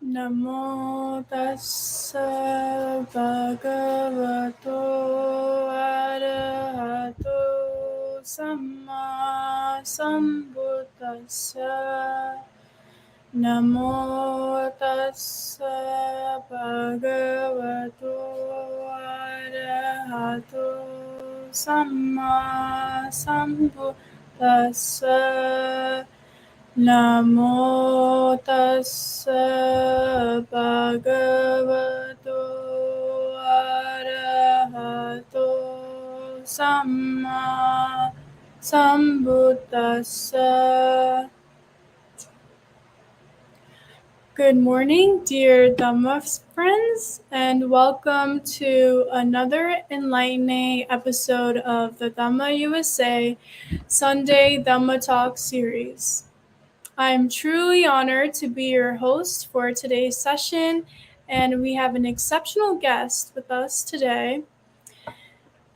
Namo tassa bhagavato arahato samma sambuddhassa. Namo tassa bhagavato arahato samma sambuddhassa. Namo tassa bhagavato arahato samma sambuddhassa. Good morning, dear Dhamma friends, and welcome to another enlightening episode of the Dhamma USA Sunday Dhamma Talk series. I'm truly honored to be your host for today's session, and we have an exceptional guest with us today.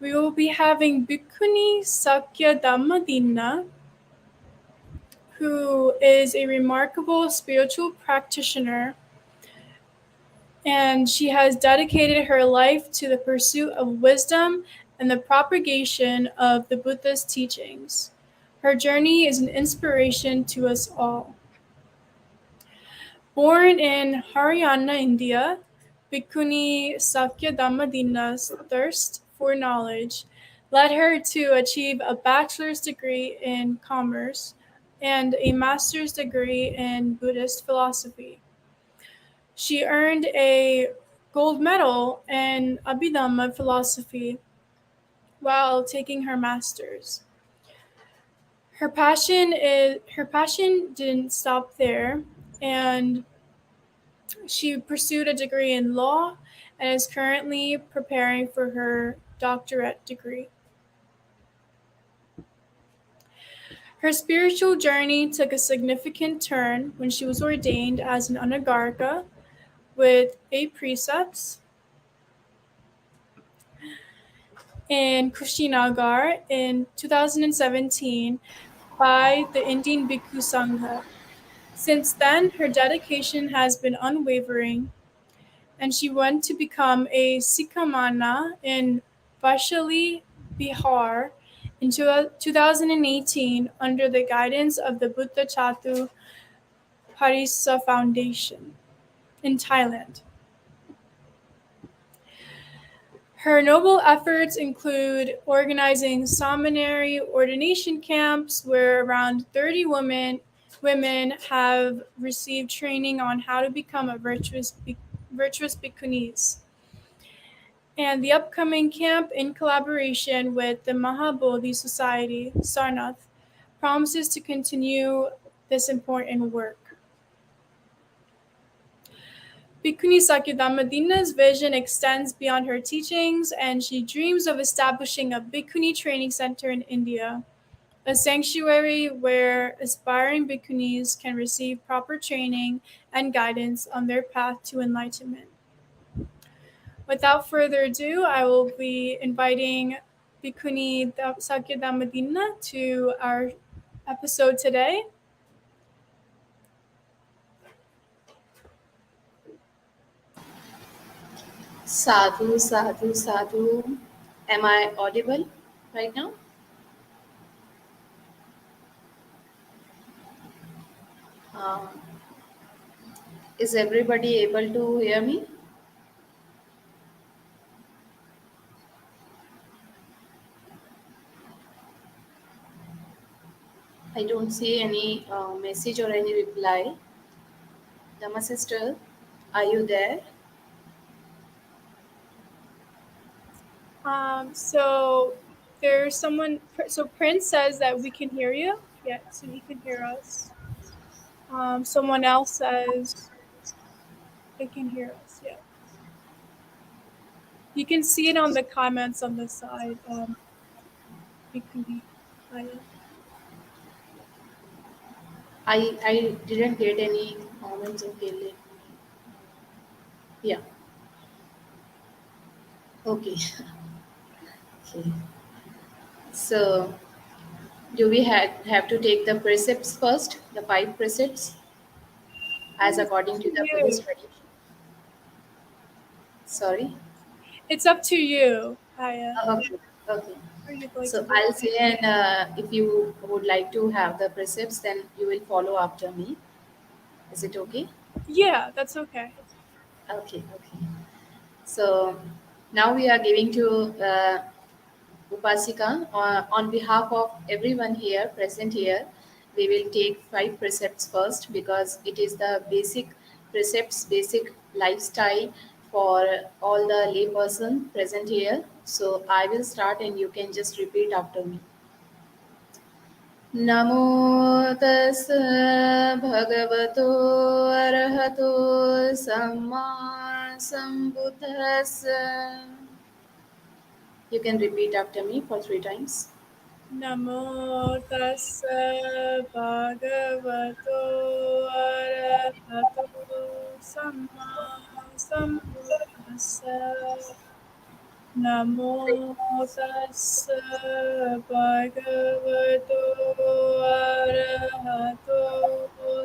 We will be having Bhikkhuni Sākya Dhammadinnā, who is a remarkable spiritual practitioner, and she has dedicated her life to the pursuit of wisdom and the propagation of the Buddha's teachings. Her journey is an inspiration to us all. Born in Haryana, India, Bhikkhuni Sākya Dhammadinnā's thirst for knowledge led her to achieve a bachelor's degree in commerce and a master's degree in Buddhist philosophy. She earned a gold medal in Abhidhamma Philosophy while taking her master's. Her passion didn't stop there, and she pursued a degree in law and is currently preparing for her doctorate degree. Her spiritual journey took a significant turn when she was ordained as an anagarika with 8 precepts in Kushinagar in 2017 by the Indian Bhikkhu Sangha. Since then, her dedication has been unwavering, and she went to become a Sikhamana in Vaishali, Bihar in 2018 under the guidance of the Buddha Chatu Parisa Foundation in Thailand. Her noble efforts include organizing seminary ordination camps where around 30 women have received training on how to become a virtuous bhikkhunis. And the upcoming camp, in collaboration with the Mahabodhi Society, Sarnath, promises to continue this important work. Bhikkhuni Sākya Dhammadinnā's vision extends beyond her teachings, and she dreams of establishing a Bhikkhuni training center in India, a sanctuary where aspiring bhikkhunis can receive proper training and guidance on their path to enlightenment. Without further ado, I will be inviting Bhikkhuni Sākya Dhammadinnā to our episode today. Sadhu, sadhu, sadhu. Am I audible right now? Is everybody able to hear me? I don't see any message or any reply. Dhamma sister, are you there? So there's someone, so Prince says that we can hear you. Yeah, so he can hear us. Someone else says they can hear us. Yeah. You can see it on the comments on the side. It can be. I didn't get any comments. Okay, yeah. Okay. Okay. So, do we have to take the precepts first? The 5 precepts? as It's up according to to the you. Buddhist tradition. Sorry. It's up to you, Aya. Okay. Okay. Or you'd like to So begin. I'll say, and if you would like to have the precepts, then you will follow after me. Is it okay? Yeah, that's okay. Okay. Okay. So now we are giving to Upasika. On behalf of everyone here present here, we will take five precepts first because it is the basic precepts, basic lifestyle for all the lay person present here. So I will start and you can just repeat after me. नमो तस् भगवतो अरहतो सम्मा सम्बुद्धस्स. You can repeat after me for three times. Namo tassa bhagavato arahato samma sambuddhassa. Namo tassa bhagavato arahato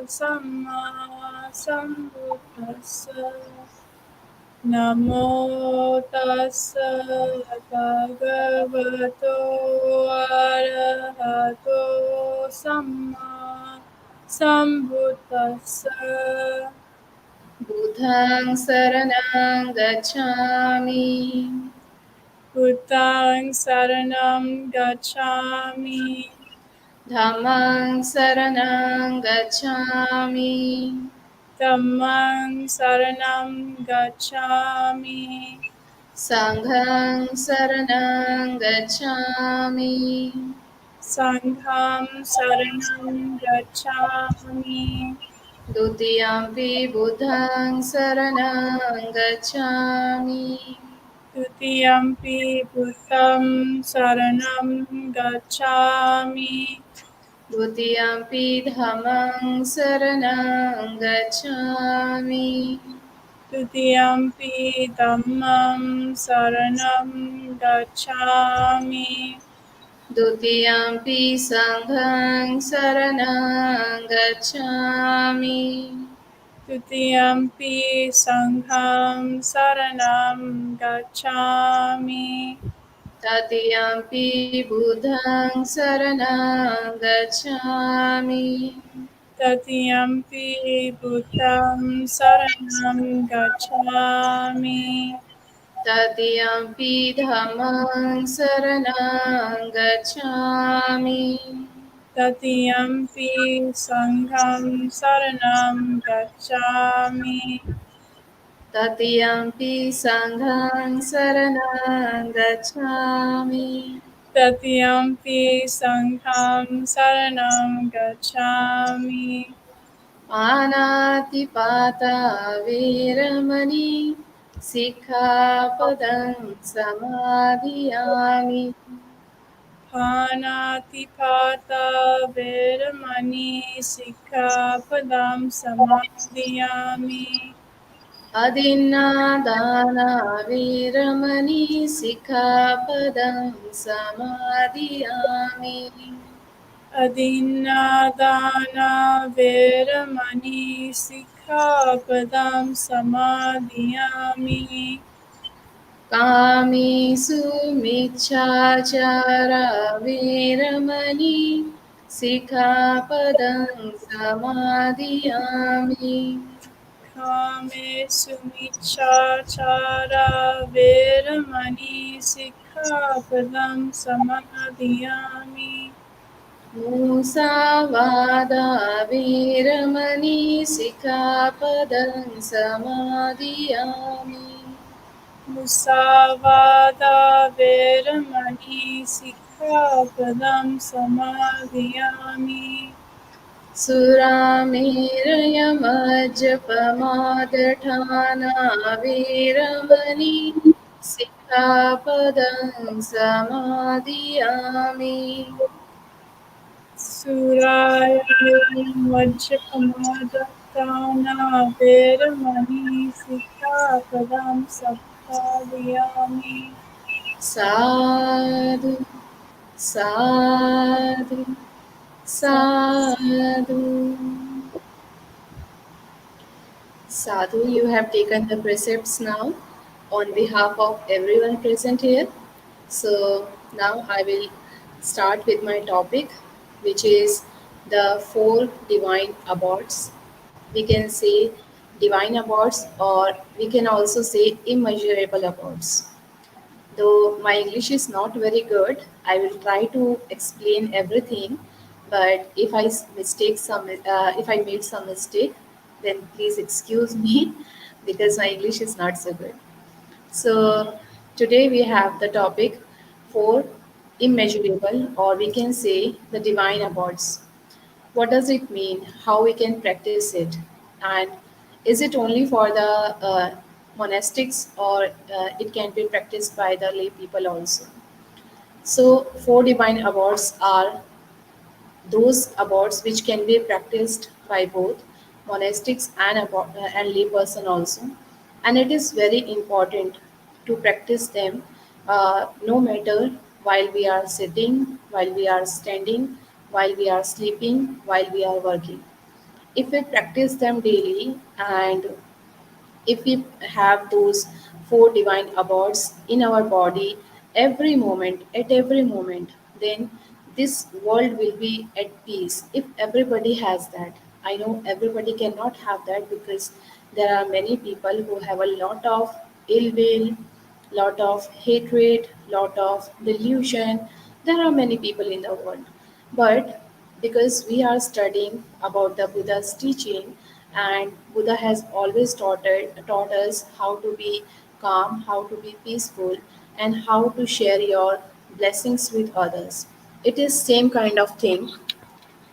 samma sambuddhassa. Namo tassa bhagavato arahato samma sambuddhassa. Buddhaṃ saranam gacchāmi. Buddhaṃ saranam gacchāmi. Dhammāṃ saranam gacchāmi. Dhammāṃ saranam gacchāmi. Sanghāṃ saranam gacchāmi. Sangham saranam gacchāmi. Dutiyampi buddhaṃ saranam gacchāmi. Tutiyampi buddham saranam gacchāmi. Dutiyampi dhammāṃ saranam gacchāmi. Tutiyampi dhammam saranam gacchāmi. Dutiyampi sanghāṃ saranam gacchāmi. Tutiyampi sangham saranam gacchāmi. Tatiyampi buddhaṃ saranam gacchāmi. Tatiyampi buddham saranam gacchāmi. Tatiyampi dhammāṃ saranam gacchāmi. Tatiyampi sangham saranam gacchāmi. Tatiyampi sanghāṃ saranam gacchāmi. Tatiyampi sangham saranam gacchāmi. Panatipata veramani sikkhapadam samadhiyami. Panatipata veramani sikkhapadam samadhiyami. Adinādāna veramani sikkhapadam samadhiyami. Adinādāna veramani sikkhapadam samadhiyami. Kāmesu miccāchāra veramani sikkhapadam samadhiyami. Kamesu miccāchāra veramani sikkhapadam samadhiyami. Musavāda veramani sikkhapadam samadhiyami. Musavāda veramani sikkhapadam samadhiyami. Suramērayamajjapamādhaṭhāna veramani sikkhapadam samadhiyami. Suraya vajjapamadana veramani sikkhapadam samadhiyami. Sadhu, sadhu, sadhu. Sadhu, you have taken the precepts now on behalf of everyone present here. So now I will start with my topic, which is the four divine abodes. We can say divine abodes, or we can also say immeasurable abodes. Though my English is not very good, I will try to explain everything. But if I made some mistake, then please excuse me because my English is not so good. So today we have the topic for immeasurable, or we can say the divine abodes. What does it mean? How we can practice it? And is it only for the monastics, or it can be practiced by the lay people also? So, four divine abodes are those abodes which can be practiced by both monastics and lay person also. And it is very important to practice them no matter while we are sitting, while we are standing, while we are sleeping, while we are working. If we practice them daily, and if we have those four divine abodes in our body at every moment, then this world will be at peace. If everybody has that, I know everybody cannot have that because there are many people who have a lot of ill will, lot of hatred, lot of delusion. There are many people in the world. But because we are studying about the Buddha's teaching, and Buddha has always taught us how to be calm, how to be peaceful, and how to share your blessings with others. It is same kind of thing,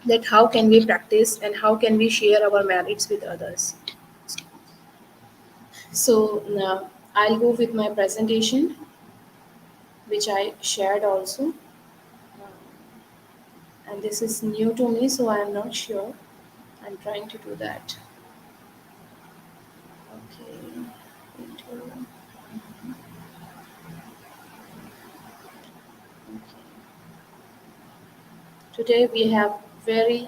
that how can we practice and how can we share our merits with others. So now I'll go with my presentation, which I shared also. And this is new to me, so I am not sure. I'm trying to do that. Okay. Into- Today we have very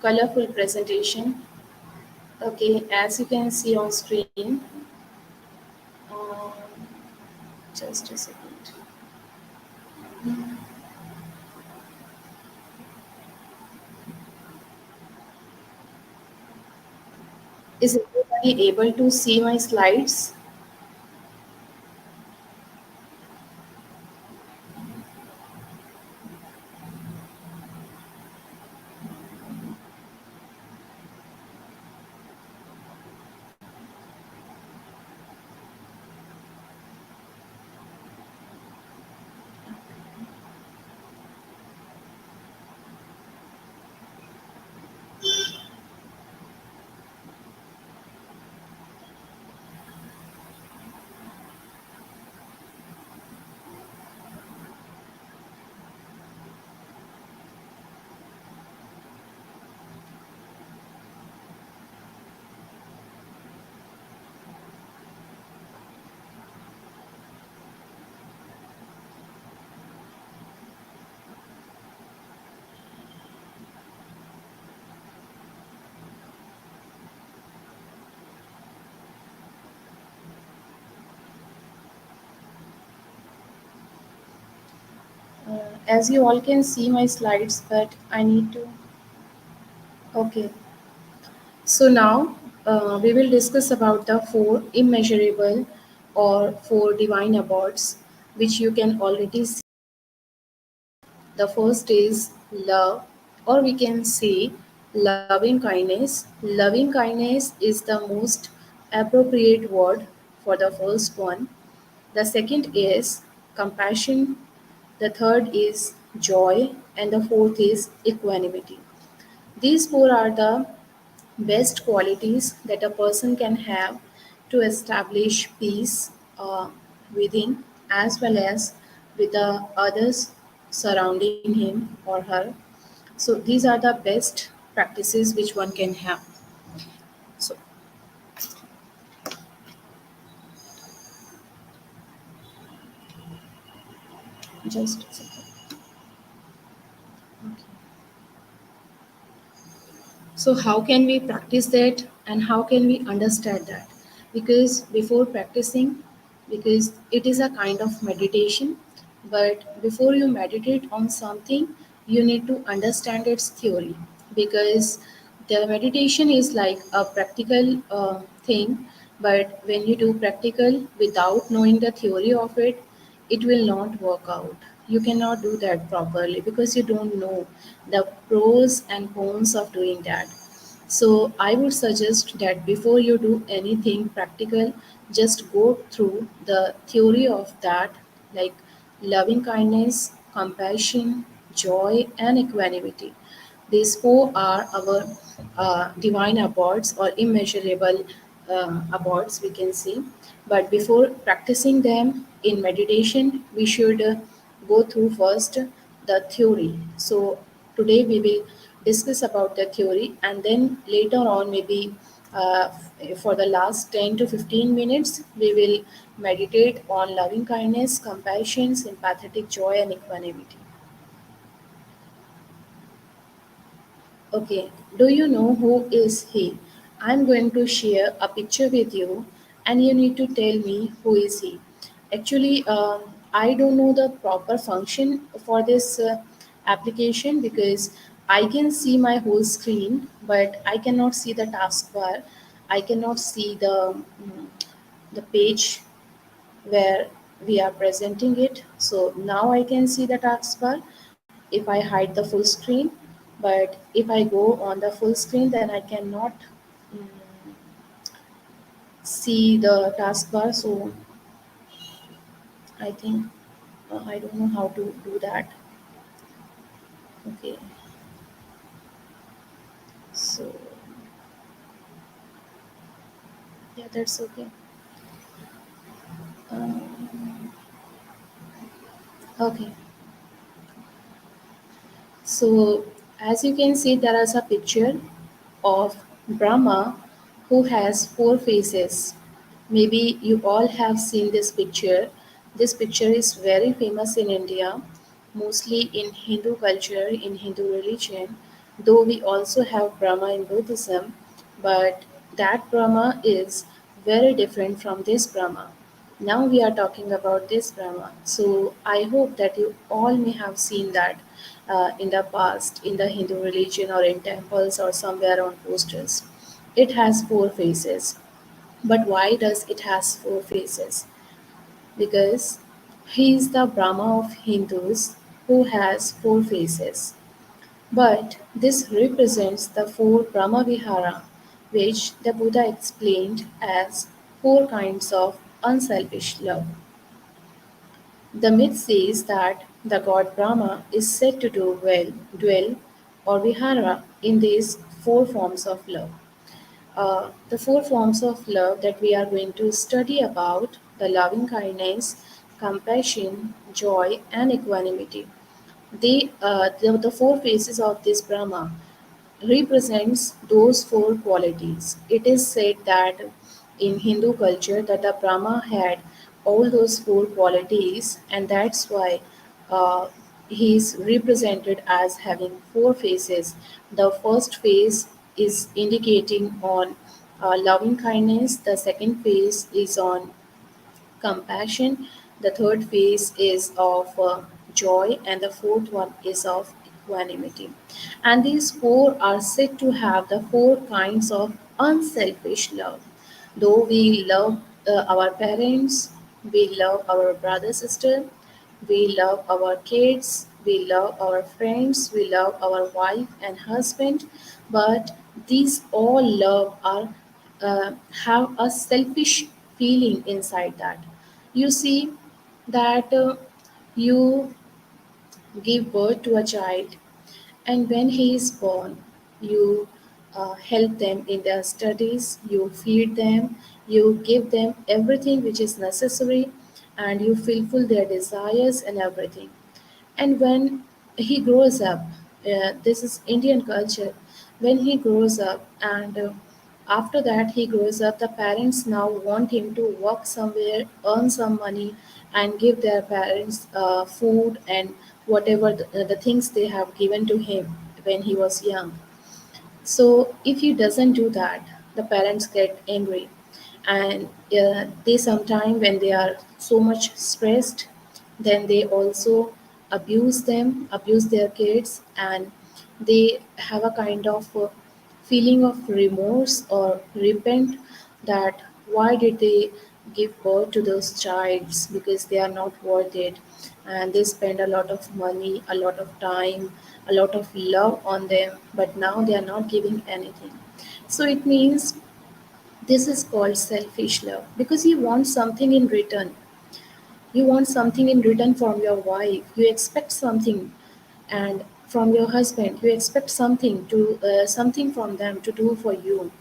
colorful presentation. Okay, as you can see on screen, um, just a second. Is everybody able to see my slides? As you all can see my slides, but I need to. Okay. So now we will discuss about the four immeasurable or four divine abodes, which you can already see. The first is love, or we can say loving kindness. Loving kindness is the most appropriate word for the first one. The second is compassion. The third is joy, and the fourth is equanimity. These four are the best qualities that a person can have to establish peace within, as well as with the others surrounding him or her. So these are the best practices which one can have. So just a second. Okay. So, how can we practice that and how can we understand that? Because before practicing, because it is a kind of meditation, but before you meditate on something, you need to understand its theory. Because the meditation is like a practical thing, but when you do practical without knowing the theory of it, it will not work out. You cannot do that properly because you don't know the pros and cons of doing that. So I would suggest that before you do anything practical, just go through the theory of that, like loving kindness, compassion, joy, and equanimity. These four are our divine abodes or immeasurable abodes, we can see. But before practicing them in meditation, we should go through first the theory. So today we will discuss about the theory, and then later on, maybe for the last 10 to 15 minutes, we will meditate on loving kindness, compassion, sympathetic joy, and equanimity. Okay, do you know who is he? I'm going to share a picture with you and you need to tell me who is he. Actually, I don't know the proper function for this application because I can see my whole screen, but I cannot see the taskbar. I cannot see the page where we are presenting it. So now I can see the taskbar if I hide the full screen, but if I go on the full screen, then I cannot mm, see the taskbar. So I think I don't know how to do that. Okay, so yeah, that's okay. Um, okay, so as you can see, there is a picture of Brahma who has four faces. Maybe you all have seen this picture. This picture is very famous in India, mostly in Hindu culture, in Hindu religion, though we also have Brahma in Buddhism, but that Brahma is very different from this Brahma. Now we are talking about this Brahma. So I hope that you all may have seen that in the past in the Hindu religion or in temples or somewhere on posters. It has four faces. But why does it has four faces? Because he is the Brahma of Hindus who has four faces. But this represents the four Brahma Vihara, which the Buddha explained as four kinds of unselfish love. The myth says that the god Brahma is said to dwell or vihara in these four forms of love. The four forms of love that we are going to study about the loving kindness, compassion, joy, and equanimity. The four faces of this Brahma represents those four qualities. It is said that in Hindu culture that the Brahma had all those four qualities, and that's why uh, he is represented as having four faces. The first face is indicating on loving kindness. The second face is on compassion. The third phase is of joy, and the fourth one is of equanimity. And these four are said to have the four kinds of unselfish love. Though we love our parents, we love our brother, sister, we love our kids, we love our friends, we love our wife and husband, but these all love are have a selfish feeling inside that. You see that you give birth to a child, and when he is born, you help them in their studies, you feed them, you give them everything which is necessary, and you fulfill their desires and everything. And when he grows up, this is Indian culture. When he grows up, and after that he grows up, the parents now want him to work somewhere, earn some money, and give their parents food and whatever the things they have given to him when he was young. So if he doesn't do that, the parents get angry, and they sometimes when they are so much stressed, then they also abuse their kids, and they have a kind of feeling of remorse or repent that why did they give birth to those childs, because they are not worth it, and they spend a lot of money, a lot of time, a lot of love on them, but now they are not giving anything. So it means this is called selfish love, because you want something in return. You want something in return from your wife. You expect something, and from your husband, you expect something from them to do for you.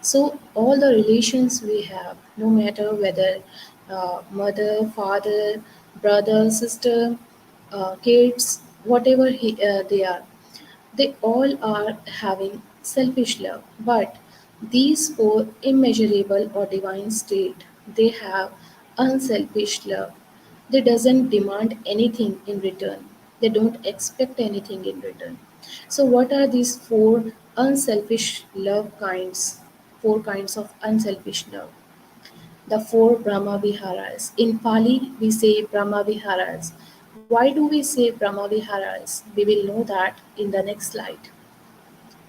So all the relations we have, no matter whether mother, father, brother, sister, kids, whatever they are, they all are having selfish love. But these four immeasurable or divine state, they have unselfish love. They doesn't demand anything in return. They don't expect anything in return. So what are these four unselfish love kinds? Four kinds of unselfish love. The four Brahma Viharas. In Pali, we say Brahma Viharas. Why do we say Brahma Viharas? We will know that in the next slide,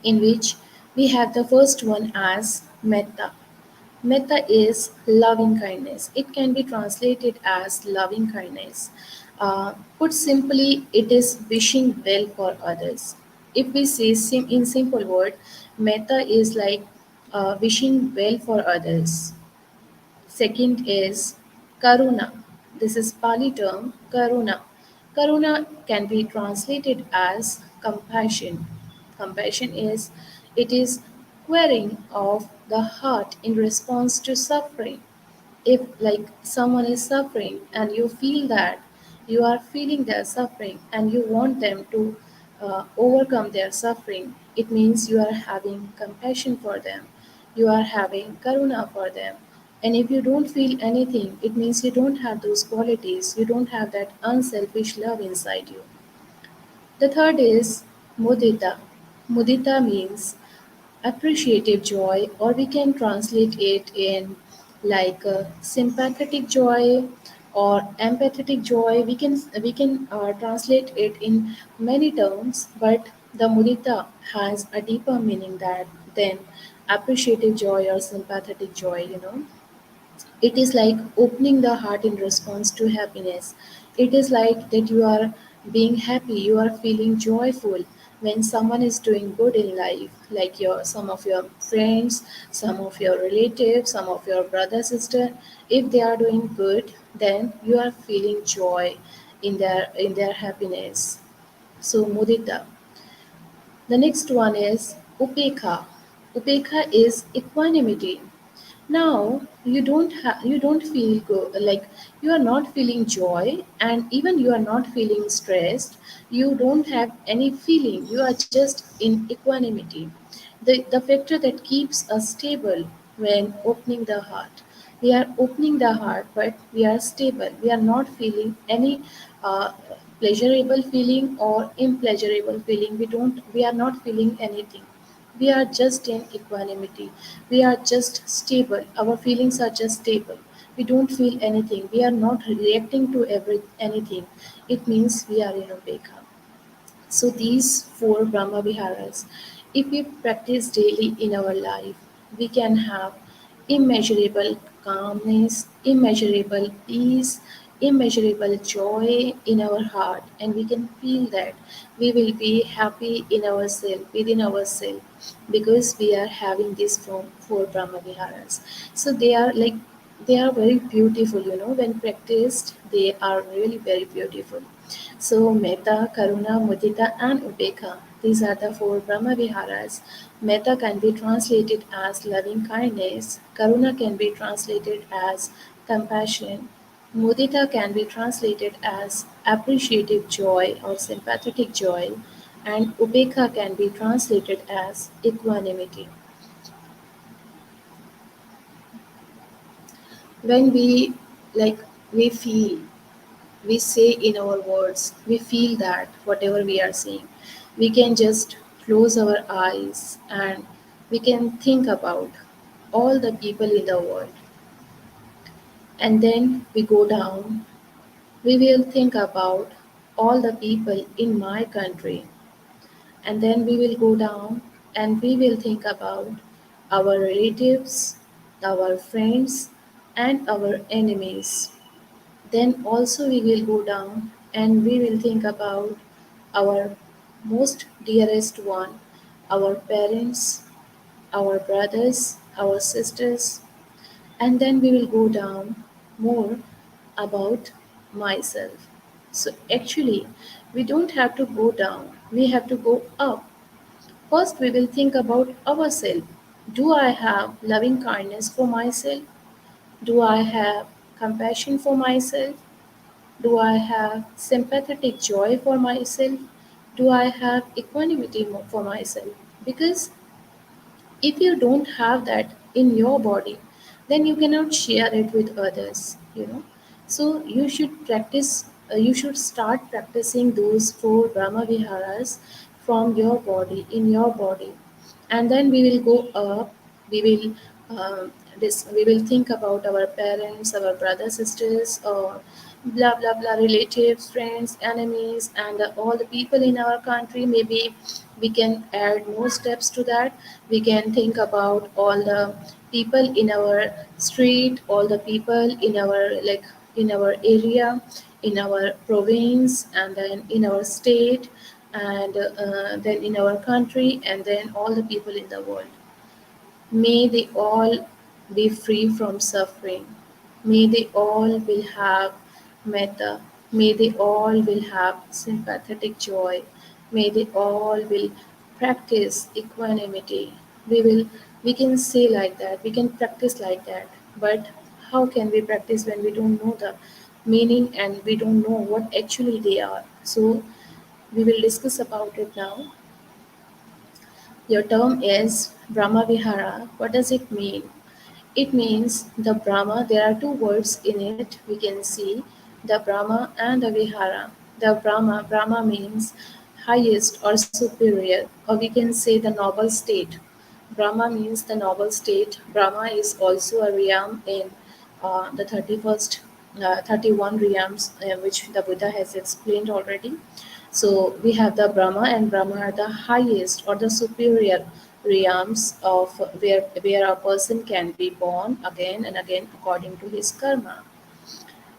in which we have the first one as Metta. Metta is loving kindness. It can be translated as loving kindness. Put simply, it is wishing well for others. If we say in simple word, Metta is like wishing well for others. Second is Karuna. This is Pali term Karuna. Karuna can be translated as compassion. Compassion is it is querying of the heart in response to suffering. If like someone is suffering and you feel that you are feeling their suffering and you want them to overcome their suffering, it means you are having compassion for them, you are having karuna for them. And if you don't feel anything, it means you don't have those qualities, you don't have that unselfish love inside you. The third is mudita. Mudita means appreciative joy, or we can translate it in like sympathetic joy or empathetic joy. We can translate it in many terms, but the mudita has a deeper meaning that than appreciative joy or sympathetic joy. It is like opening the heart in response to happiness. It is like that you are being happy, you are feeling joyful when someone is doing good in life, like some of your friends, some of your relatives, some of your brother, sister. If they are doing good, then you are feeling joy in their happiness. So mudita. The next one is upekha. Upekha is equanimity. Now you don't feel good, like you are not feeling joy, and even you are not feeling stressed. You don't have any feeling. You are just in equanimity. The factor that keeps us stable when opening the heart. We are opening the heart, but we are stable. We are not feeling any uh, pleasurable feeling or impleasurable feeling. We are not feeling anything. We are just in equanimity. We are just stable. Our feelings are just stable. We don't feel anything. We are not reacting to anything. It means we are in upekha. So these four Brahma Viharas, if we practice daily in our life, we can have immeasurable calmness, immeasurable peace, immeasurable joy in our heart, and we can feel that we will be happy in ourselves, within ourselves, because we are having these four Brahma Viharas. So they are very beautiful, when practiced, they are really very beautiful. So Metta, Karuna, Mudita, and Upekha. These are the four Brahma Viharas. Metta can be translated as loving kindness. Karuna can be translated as compassion. Mudita can be translated as appreciative joy or sympathetic joy. And Upekha can be translated as equanimity. When like we feel, we say in our words, we feel that whatever we are saying, we can just close our eyes and we can think about all the people in the world. And then we go down, we will think about all the people in my country. And then we will go down and we will think about our relatives, our friends, and our enemies. Then also we will go down and we will think about our most dearest one, our parents, our brothers, our sisters, and then we will go down more about myself. So actually, we don't have to go down, we have to go up. First, we will think about ourselves. Do I have loving kindness for myself? Do I have compassion for myself? Do I have sympathetic joy for myself? Do I have equanimity for myself? Because if you don't have that in your body, then you cannot share it with others. So you should practice, you should start practicing those four Brahma Viharas from your body, in your body. And then we will go up, we will we will think about our parents, our brothers, sisters, or blah blah blah, relatives, friends, enemies, and all the people in our country. Maybe we can add more steps to that. We can think about all the people in our street, all the people in our, like, in our area, in our province, and then in our state, and then in our country, and then all the people in the world. May they all be free from suffering. May they all will have metta. May they all will have sympathetic joy. May they all will practice equanimity. We can say like that, we can practice like that. But how can we practice when we don't know the meaning and we don't know what actually they are? So we will discuss about it now. Your term is Brahma Vihara. What does it mean? It means the Brahma. There are two words in it. We can see the Brahma and the Vihara. The Brahma means highest or superior, or we can say the noble state. Brahma means the noble state. Brahma is also a realm in the 31 realms, which the Buddha has explained already. So we have the Brahma, and Brahma are the highest or the superior realms of where a person can be born again and again according to his karma.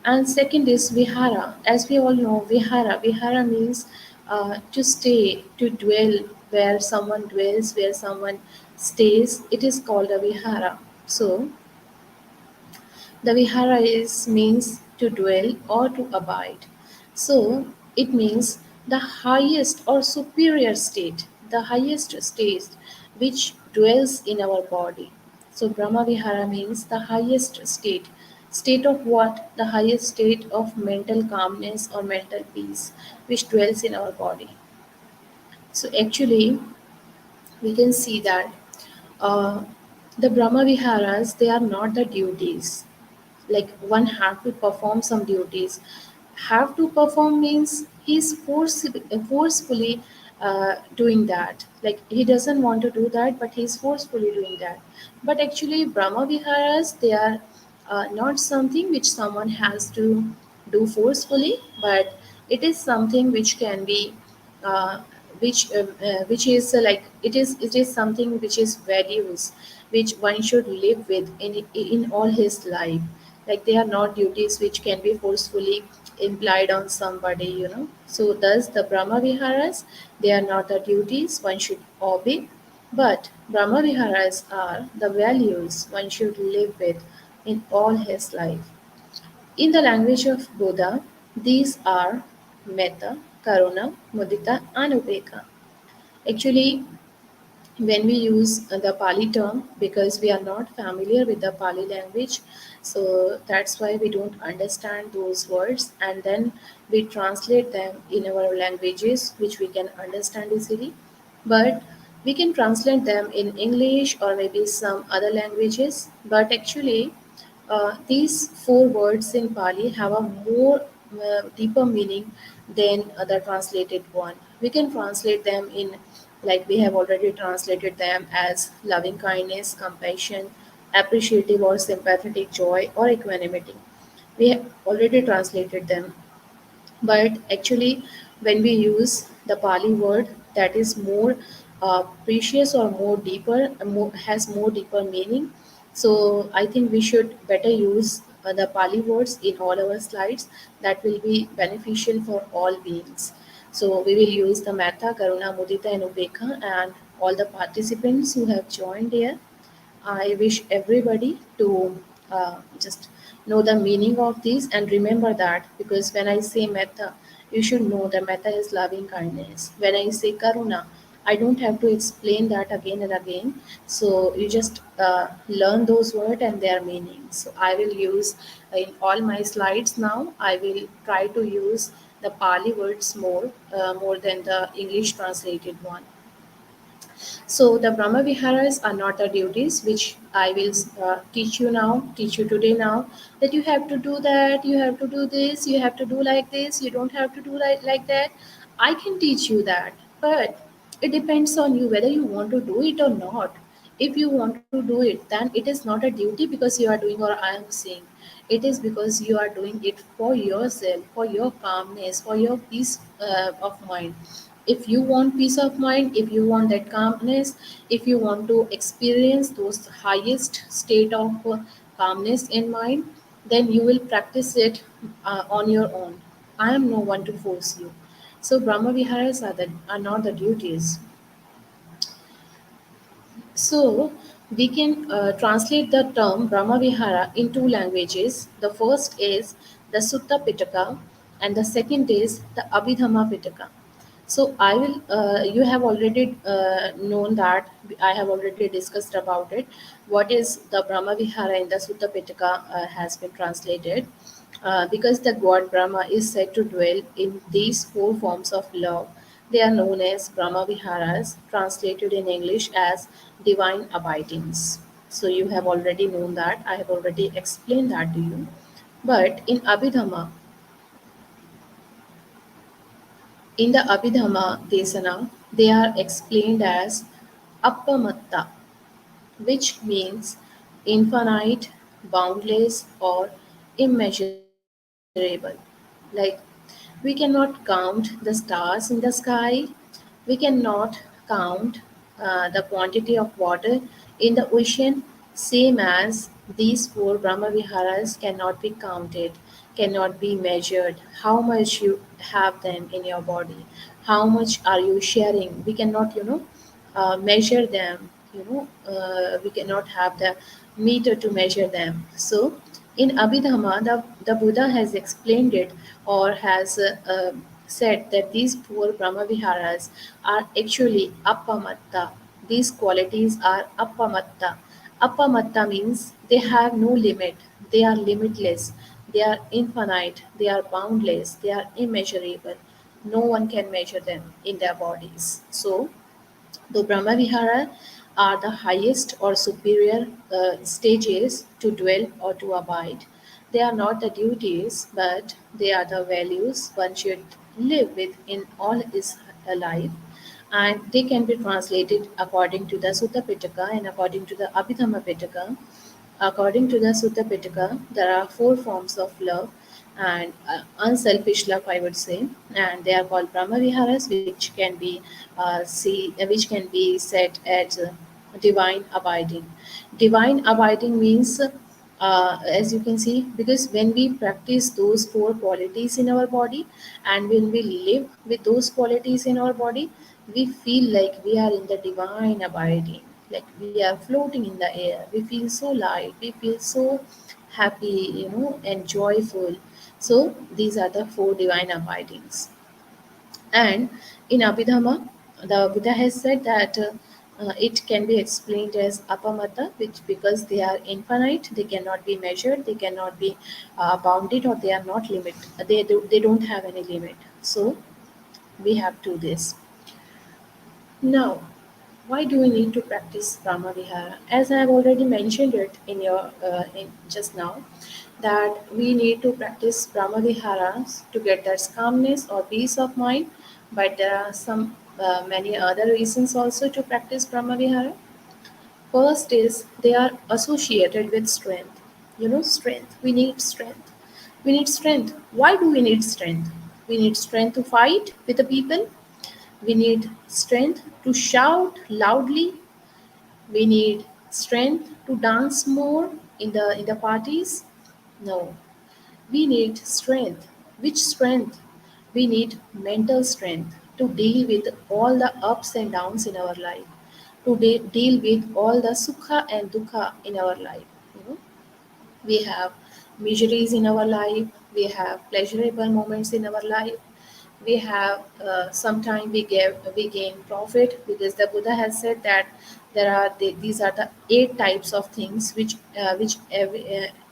And second is Vihara. As we all know, Vihara means to stay, to dwell, where someone dwells, where someone stays. It is called a Vihara. So the vihara is means to dwell or to abide. So it means the highest or superior state, the highest state which dwells in our body. So Brahma Vihara means the highest state. State of what? The highest state of mental calmness or mental peace which dwells in our body. So actually we can see that uh, the Brahma Viharas, they are not the duties. Like one have to perform some duties. Have to perform means he's forcefully doing that. Like he doesn't want to do that, but he's forcefully doing that. But actually, Brahma Viharas, they are not something which someone has to do forcefully, but it is something which can be uh, which is like it is something which is values which one should live with in all his life. Like they are not duties which can be forcefully implied on somebody. So thus the Brahma Viharas, they are not the duties one should obey, but Brahma Viharas are the values one should live with in all his life. In the language of Buddha, these are Metta, Karuna, Mudita, and Upeka. Actually, when we use the Pali term, because we are not familiar with the Pali language, so that's why we don't understand those words, and then we translate them in our languages which we can understand easily. But we can translate them in English or maybe some other languages. But actually, these four words in Pali have a more deeper meaning than the translated one. We can translate them in Like we have already translated them as loving kindness, compassion, appreciative or sympathetic joy, or equanimity. We have already translated them, but actually when we use the Pali word, that is more precious or more deeper, has more deeper meaning. So I think we should better use the Pali words in all our slides. That will be beneficial for all beings. So we will use the Metta, Karuna, Mudita, and Ubekha, and all the participants who have joined here, I wish everybody to just know the meaning of these and remember that, because when I say metta, you should know that metta is loving kindness. When I say karuna, I don't have to explain that again and again. So you just learn those words and their meanings. So I will use in all my slides now, I will try to use the Pali words more than the English translated one. So the Brahma Viharas are not the duties which I will teach you today now, that you have to do that, you have to do this, you have to do like this, you don't have to do like that. I can teach you that, but it depends on you whether you want to do it or not. If you want to do it, then it is not a duty because you are doing or I am saying. It is because you are doing it for yourself, for your calmness, for your peace of mind. If you want peace of mind, if you want that calmness, if you want to experience those highest state of calmness in mind, then you will practice it on your own. I am no one to force you. So Brahma Viharas are not the duties. So we can translate the term Brahma Vihara in two languages. The first is the Sutta Pitaka, and the second is the Abhidhamma Pitaka. So I will. You have already known that I have already discussed about it. What is the Brahma Vihara in the Sutta Pitaka has been translated, because the god Brahma is said to dwell in these four forms of love. They are known as Brahma Viharas, translated in English as divine abidings. So you have already known that. I have already explained that to you. But in the Abhidhamma Desana, they are explained as Appamatta, which means infinite, boundless, or immeasurable. Like we cannot count the stars in the sky, we cannot count the quantity of water in the ocean, same as these four Brahma Viharas cannot be counted, cannot be measured. How much you have them in your body, how much are you sharing? We cannot, measure them. We cannot have the meter to measure them. So in Abhidhamma, the Buddha has explained it, or has said that these four Brahma Viharas are actually Appamatta. These qualities are Appamatta. Appamatta means they have no limit, they are limitless, they are infinite, they are boundless, they are immeasurable. No one can measure them in their bodies. So the Brahma Vihara are the highest or superior stages to dwell or to abide. They are not the duties, but they are the values one should live with in all his life. And they can be translated according to the Sutta Pitaka and according to the Abhidhamma Pitaka. According to the Sutta Pitaka, there are four forms of love and unselfish love, I would say, and they are called Brahma Viharas, which can be said as divine abiding. Divine abiding means, as you can see, because when we practice those four qualities in our body, and when we live with those qualities in our body, we feel like we are in the divine abiding, like we are floating in the air. We feel so light, we feel so happy, and joyful. So these are the four divine abidings. And in Abhidhamma, the Buddha has said that it can be explained as apamata, which because they are infinite, they cannot be measured, they cannot be bounded, or they are not limit. They don't have any limit. So we have to this. Now, why do we need to practice Brahma Vihara? As I have already mentioned it in just now, that we need to practice Brahma Viharas to get that calmness or peace of mind. But there are some many other reasons also to practice Brahma Vihara. First is they are associated with strength. You know, strength. We need strength. We need strength. Why do we need strength? We need strength to fight with the people. We need strength to shout loudly. We need strength to dance more in the parties. No, we need strength. Which strength? We need mental strength to deal with all the ups and downs in our life, to deal with all the sukha and dukkha in our life. You know, we have miseries in our life, we have pleasurable moments in our life, we have sometimes we gain profit, because the Buddha has said that these are the eight types of things which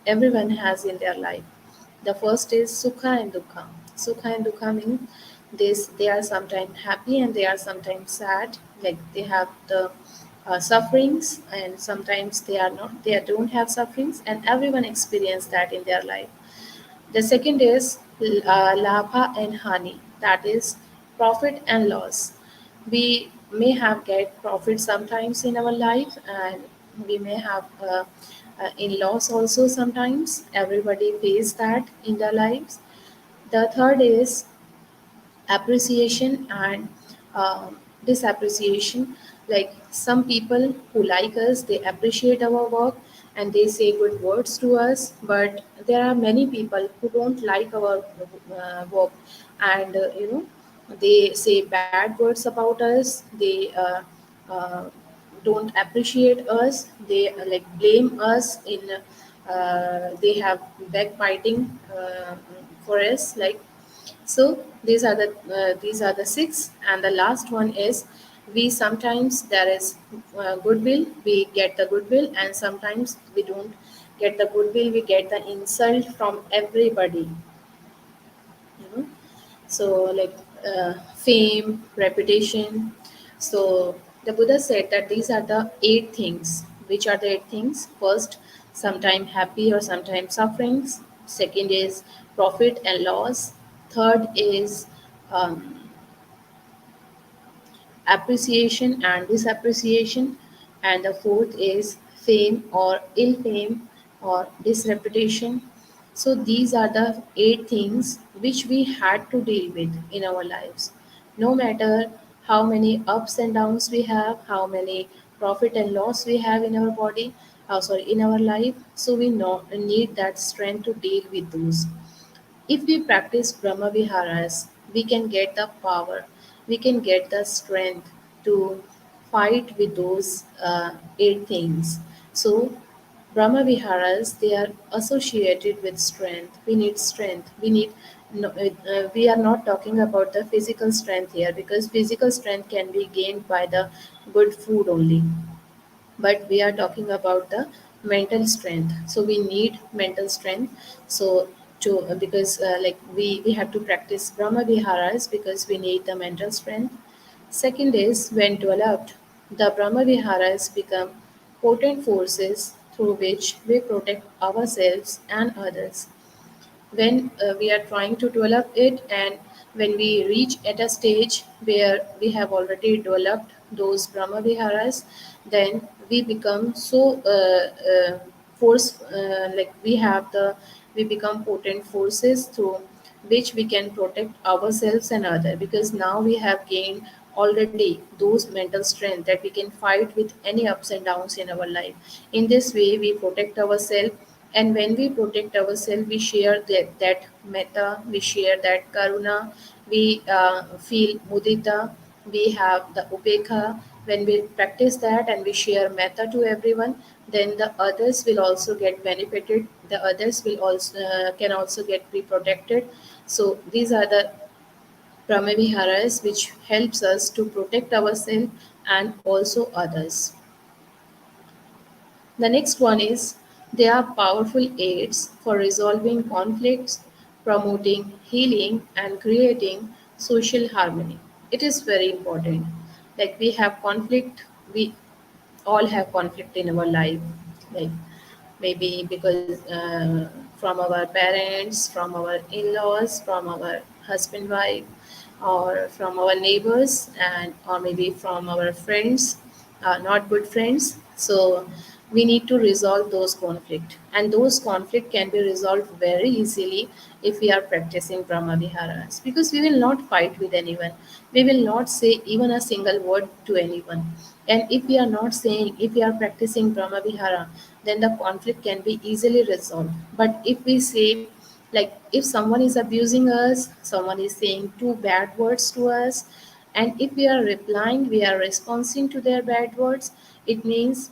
everyone has in their life. The first is sukha and dukkha. Sukha and dukkha mean this, they are sometimes happy and they are sometimes sad, like they have the sufferings, and sometimes they are not, they don't have sufferings, and everyone experience that in their life. The second is labha and hani, that is profit and loss. We may have get profit sometimes in our life, and we may have in loss also sometimes. Everybody face that in their lives. The third is appreciation and disappreciation. Like some people who like us, they appreciate our work and they say good words to us, but there are many people who don't like our work, and they say bad words about us. They don't appreciate us. They like blame us in they have backbiting for us, like. So these are the six, and the last one is, we sometimes there is goodwill, we get the goodwill, and sometimes we don't get the goodwill, we get the insult from everybody. You know, so like fame, reputation. So the Buddha said that these are the eight things. Which are the eight things? First, sometime happy or sometimes sufferings. Second is profit and loss. Third is um, appreciation and disappreciation, and the fourth is fame or ill fame or disreputation. So these are the eight things which we had to deal with in our lives. No matter how many ups and downs we have, how many profit and loss we have in our body, in our life, so we need that strength to deal with those. If we practice Brahma Viharas, we can get the power, we can get the strength to fight with those eight things. So, Brahma Viharas, they are associated with strength. We need strength. We need. No, we are not talking about the physical strength here, because physical strength can be gained by the good food only, but we are talking about the mental strength. So we need mental strength. So to because like we have to practice Brahma Viharas because we need the mental strength. Second is, when developed, the Brahma Viharas become potent forces through which we protect ourselves and others. When we are trying to develop it, and when we reach at a stage where we have already developed those Brahma Viharas, then we become so force like we become potent forces through which we can protect ourselves and other, because now we have gained already those mental strength that we can fight with any ups and downs in our life. In this way we protect ourselves, and when we protect ourselves, we share that metta, we share that karuna, we feel mudita, we have the upekha. When we practice that and we share metta to everyone, then the others will also get benefited. The others will also can also get be protected. So these are the Brahmaviharas which helps us to protect ourselves and also others. The next one is, they are powerful aids for resolving conflicts, promoting healing, and creating social harmony. It is very important. Like we have conflict, we all have conflict in our life. Like maybe because from our parents, from our in-laws, from our husband, wife. or from our neighbors, and or maybe from our friends, not good friends. So we need to resolve those conflict, and those conflict can be resolved very easily if we are practicing Brahma Viharas, because we will not fight with anyone, we will not say even a single word to anyone. And if we are not saying, if we are practicing Brahma Vihara, then the conflict can be easily resolved. But if we say, like, if someone is abusing us, someone is saying two bad words to us, and if we are replying, we are responding to their bad words, it means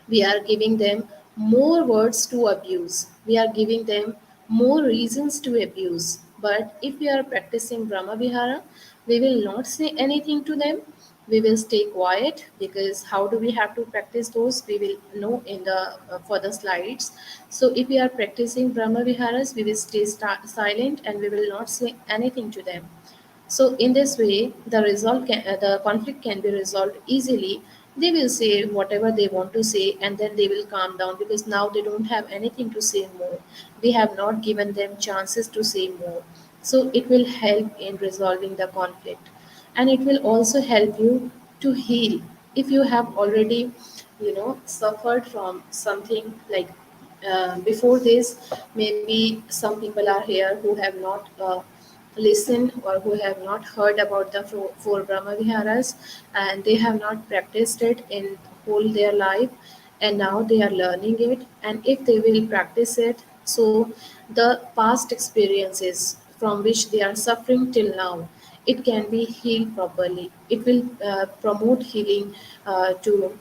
we are giving them more words to abuse. We are giving them more reasons to abuse. But if we are practicing Brahma Vihara, we will not say anything to them. We will stay quiet, because how do we have to practice those? We will know in the further slides. So if we are practicing Brahma Viharas, we will stay silent and we will not say anything to them. So in this way, the conflict can be resolved easily. They will say whatever they want to say, and then they will calm down, because now they don't have anything to say more. We have not given them chances to say more. So it will help in resolving the conflict, and it will also help you to heal if you have already, suffered from something, like before this. Maybe some people are here who have not listened, or who have not heard about the four Brahma Viharas, and they have not practiced it in whole their life, and now they are learning it. And if they will practice it, so the past experiences from which they are suffering till now, it can be healed properly. It will promote healing, to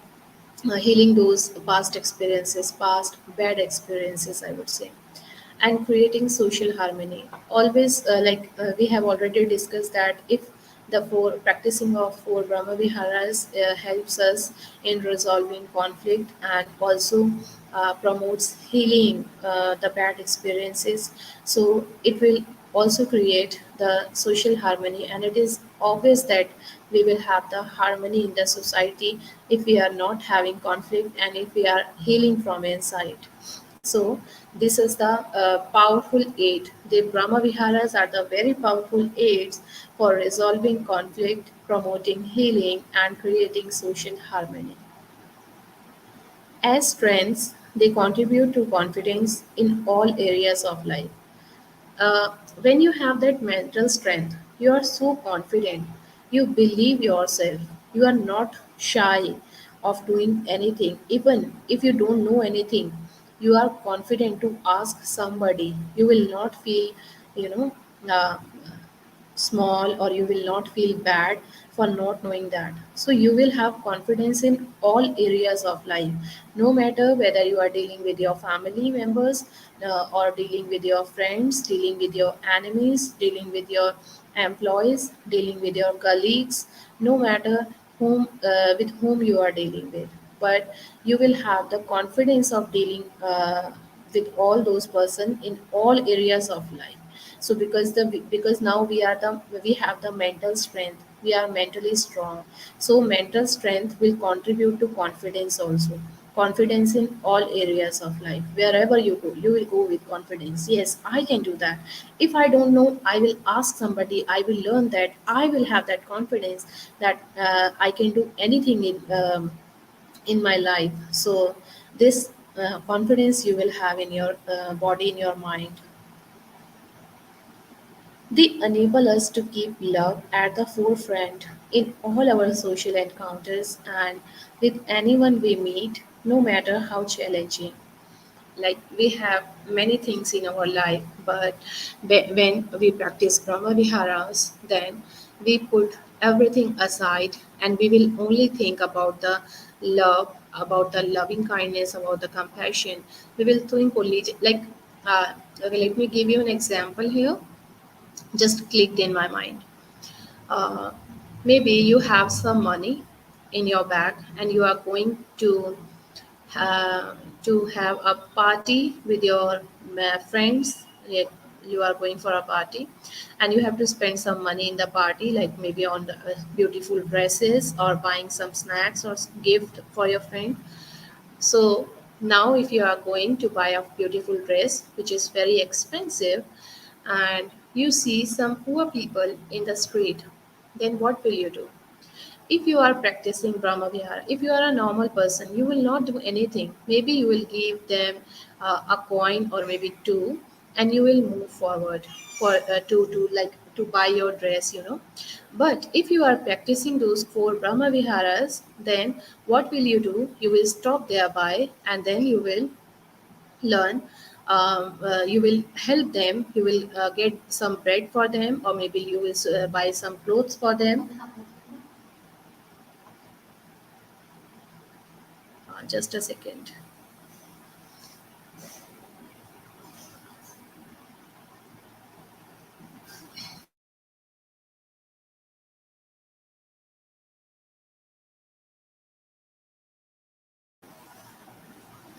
healing those past experiences, past bad experiences, I would say. And creating social harmony. Always, we have already discussed that if the four practicing of four Brahma Viharas helps us in resolving conflict, and also promotes healing the bad experiences, so it will also create the social harmony. And it is obvious that we will have the harmony in the society if we are not having conflict, and if we are healing from inside. So this is the powerful aid. The Brahma Viharas are the very powerful aids for resolving conflict, promoting healing, and creating social harmony. As strengths, they contribute to confidence in all areas of life. When you have that mental strength, you are so confident, you believe yourself, you are not shy of doing anything. Even if you don't know anything, you are confident to ask somebody. You will not feel, you know, uh, small, or you will not feel bad for not knowing that. So you will have confidence in all areas of life, no matter whether you are dealing with your family members, or dealing with your friends, dealing with your enemies, dealing with your employees, dealing with your colleagues, no matter with whom you are dealing with. But you will have the confidence of dealing with all those person in all areas of life. So because now we have the mental strength, we are mentally strong. So mental strength will contribute to confidence also. Confidence in all areas of life. Wherever you go, you will go with confidence. Yes, I can do that. If I don't know, I will ask somebody, I will learn that. I will have that confidence that I can do anything in my life. So this confidence you will have in your body, in your mind. They enable us to keep love at the forefront in all our social encounters and with anyone we meet, no matter how challenging. Like, we have many things in our life, but when we practice Brahma Viharas, then we put everything aside, and we will only think about the love, about the loving kindness, about the compassion. We will think only, like, okay, let me give you an example here, just clicked in my mind. Uh, Maybe you have some money in your bag, and you are going uh, to have a party with your friends. You are going for a party, and you have to spend some money in the party, like maybe on the, beautiful dresses, or buying some snacks or gift for your friend. So now, if you are going to buy a beautiful dress, which is very expensive, and you see some poor people in the street, then what will you do? If you are practicing Brahma Vihara, if you are a normal person, you will not do anything. Maybe you will give them a coin or maybe two, and you will move forward for to buy your dress. But if you are practicing those four Brahma Viharas, then what will you do? You will stop thereby, and then you will learn. You will help them. You will get some bread for them, or maybe you will buy some clothes for them. Just a second.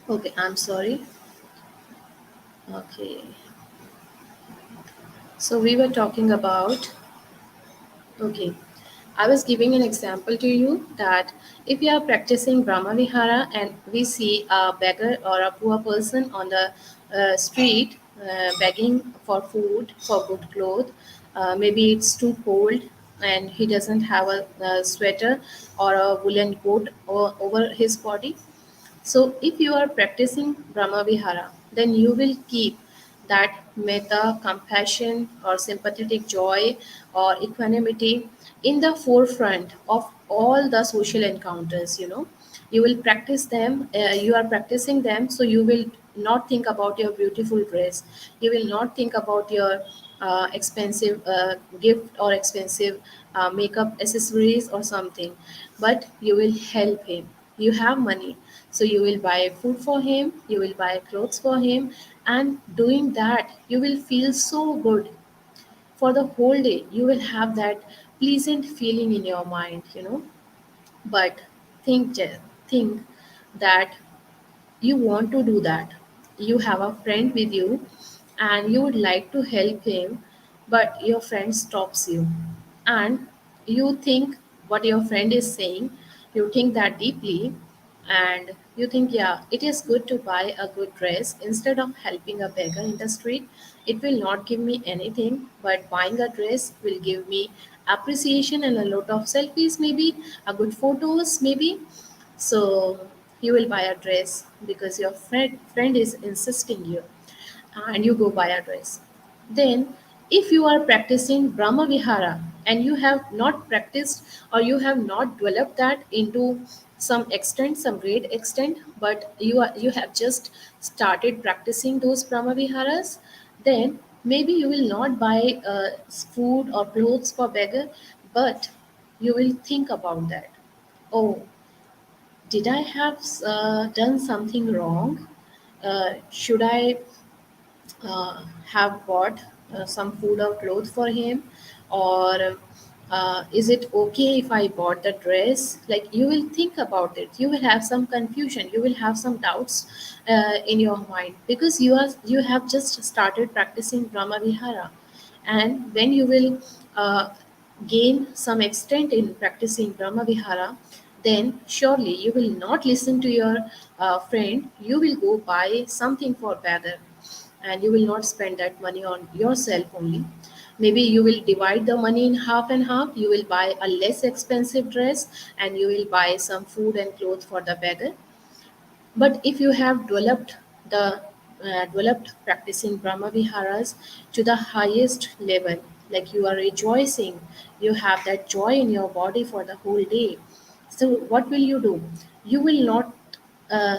Okay, I'm sorry. Okay, so we were talking about. Okay, I was giving an example to you that if you are practicing Brahma Vihara and we see a beggar or a poor person on the street begging for food, for good clothes, maybe it's too cold and he doesn't have a sweater or a woolen coat over his body. So, if you are practicing Brahma Vihara, then you will keep that metta, compassion, or sympathetic joy, or equanimity in the forefront of all the social encounters. You will practice them. You are practicing them, so you will not think about your beautiful dress. You will not think about your expensive gift or expensive makeup accessories or something, but you will help him. You have money, so you will buy food for him, you will buy clothes for him, and doing that you will feel so good for the whole day. You will have that pleasant feeling in your mind. But think that you want to do that. You have a friend with you and you would like to help him, but your friend stops you. And you think what your friend is saying, you think that deeply, and you think, yeah, it is good to buy a good dress instead of helping a beggar in the street. It will not give me anything, but buying a dress will give me appreciation and a lot of selfies, maybe, a good photos, maybe. So you will buy a dress because your friend is insisting you, and you go buy a dress. Then, if you are practicing Brahma Vihara and you have not practiced or you have not developed that into some extent, some great extent, but you have just started practicing those Brahma Viharas, then maybe you will not buy food or clothes for beggar, but you will think about that. Oh, did I have done something wrong? Should I have bought some food or clothes for him, or is it okay if I bought the dress? Like, you will think about it, you will have some confusion, you will have some doubts in your mind, because you have just started practicing Brahma Vihara. And when you will gain some extent in practicing Brahma Vihara, then surely you will not listen to your friend, you will go buy something for beggar, and you will not spend that money on yourself only. Maybe you will divide the money in half and half. You will buy a less expensive dress and you will buy some food and clothes for the beggar. But if you have developed practicing Brahma Viharas to the highest level, like you are rejoicing, you have that joy in your body for the whole day. So what will you do? You will not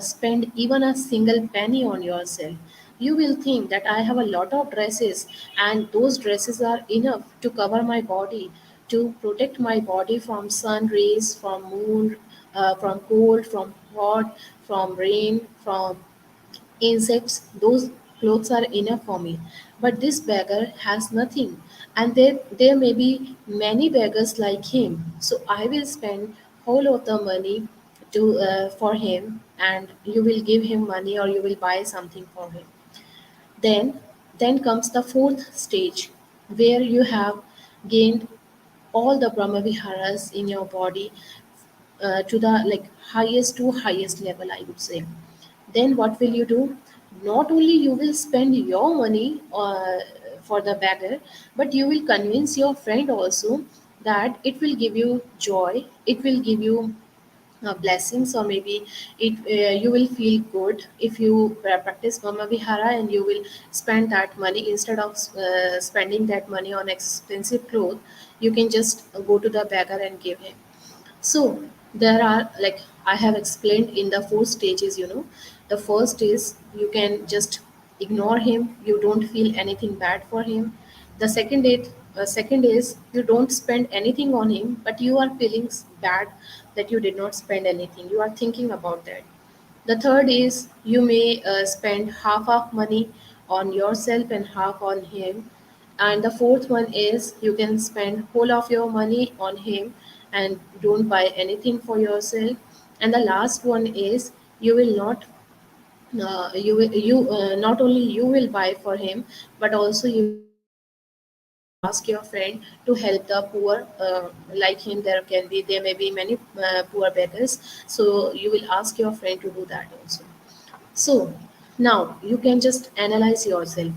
spend even a single penny on yourself. You will think that I have a lot of dresses, and those dresses are enough to cover my body, to protect my body from sun rays, from moon, from cold, from hot, from rain, from insects. Those clothes are enough for me. But this beggar has nothing, and there may be many beggars like him. So I will spend whole of the money to for him, and you will give him money or you will buy something for him. Then comes the fourth stage, where you have gained all the Brahma Viharas in your body to the like highest to highest level, I would say. Then what will you do? Not only you will spend your money for the beggar, but you will convince your friend also that it will give you joy, it will give you blessings, or maybe you will feel good if you practice Brahma Vihara, and you will spend that money instead of spending that money on expensive clothes. You can just go to the beggar and give him. So there are, like I have explained in the four stages, the first is you can just ignore him, you don't feel anything bad for him. The second is you don't spend anything on him, but you are feeling bad that you did not spend anything. You are thinking about that. The third is you may spend half of money on yourself and half on him. And the fourth one is you can spend whole of your money on him and don't buy anything for yourself. And the last one is you will not not only you will buy for him, but also you will ask your friend to help the poor, like him. There may be many poor beggars, so you will ask your friend to do that also. So now you can just analyze yourself.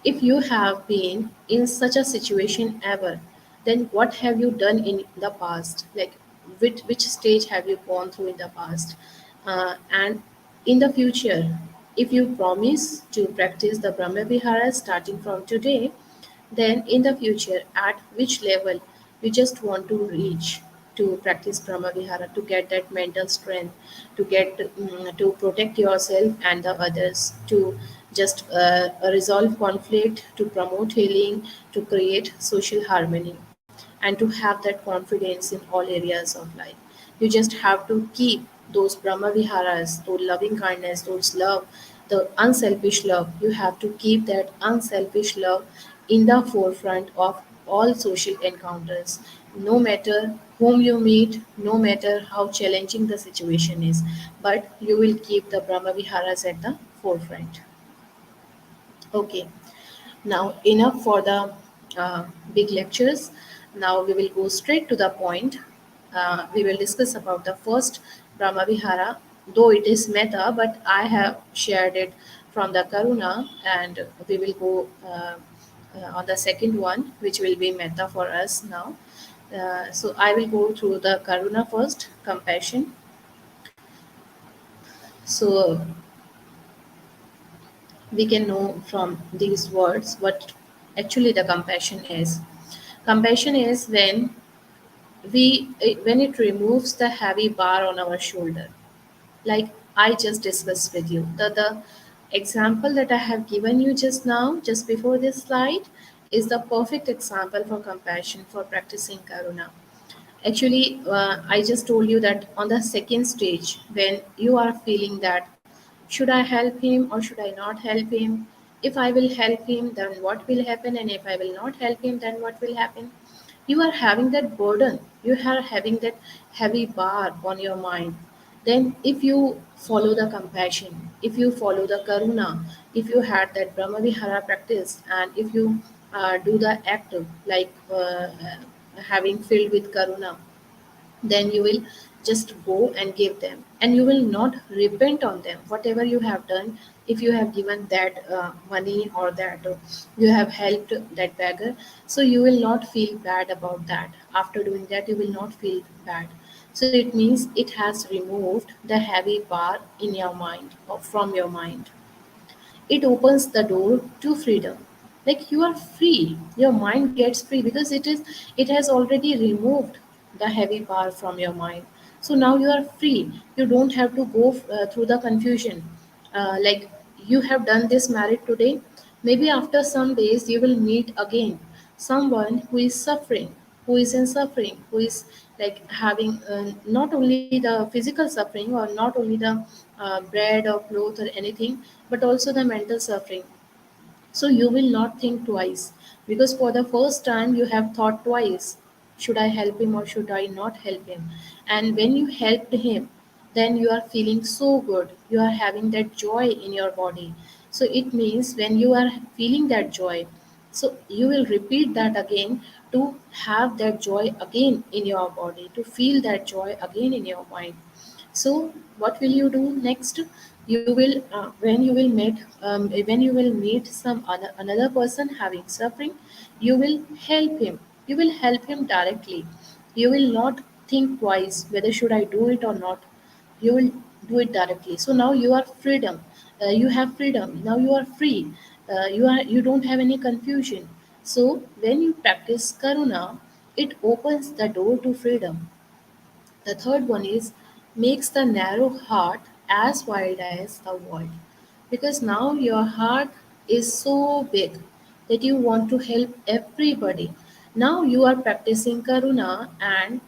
If you have been in such a situation ever, then what have you done in the past? Like which stage have you gone through in the past? And in the future, if you promise to practice the Brahma Viharas starting from today, then in the future, at which level you just want to reach to practice Brahma Vihara, to get that mental strength, to get to protect yourself and the others, to just resolve conflict, to promote healing, to create social harmony, and to have that confidence in all areas of life. You just have to keep those Brahma Viharas, those loving kindness, those love, the unselfish love. You have to keep that unselfish love in the forefront of all social encounters, no matter whom you meet, no matter how challenging the situation is, but you will keep the Brahma Viharas at the forefront. Okay, now enough for the big lectures. Now we will go straight to the point. We will discuss about the first Brahma Vihara, though it is Metta, but I have shared it from the Karuna, and we will go on the second one, which will be Metta for us now. So I will go through the Karuna first, compassion. So we can know from these words what actually the compassion is. Compassion is when it removes the heavy bar on our shoulder, like I just discussed with you. The example that I have given you just now, just before this slide, is the perfect example for compassion, for practicing karuna. Actually, I just told you that on the second stage, when you are feeling that should I help him or should I not help him? If I will help him, then what will happen? And if I will not help him, then what will happen? You are having that burden, you are having that heavy bar on your mind. Then, if you follow the compassion, if you follow the karuna, if you had that Brahma Vihara practice, and if you do the act like having filled with karuna, then you will just go and give them, and you will not repent on them whatever you have done. If you have given that money, or that you have helped that beggar, so you will not feel bad about that. After doing that, you will not feel bad. So it means it has removed the heavy bar in your mind, or from your mind. It opens the door to freedom. Like you are free, your mind gets free, because it has already removed the heavy bar from your mind. So now you are free. You don't have to go through the confusion. Like you have done this merit today, maybe after some days you will meet again someone who is suffering, who is in suffering, who is like having not only the physical suffering, or not only the bread or cloth or anything, but also the mental suffering. So you will not think twice, because for the first time you have thought twice, should I help him or should I not help him? And when you helped him, then you are feeling so good. You are having that joy in your body. So it means when you are feeling that joy, so you will repeat that again, to have that joy again in your body, to feel that joy again in your mind. So what will you do next? You will when you will meet another person having suffering, you will help him. You will help him directly. You will not think twice whether should I do it or not. You will do it directly. So now you are freedom. You have freedom. Now you are free. You don't have any confusion. So when you practice karuna, it opens the door to freedom. The third one is makes the narrow heart as wide as the world. Because now your heart is so big that you want to help everybody. Now you are practicing karuna and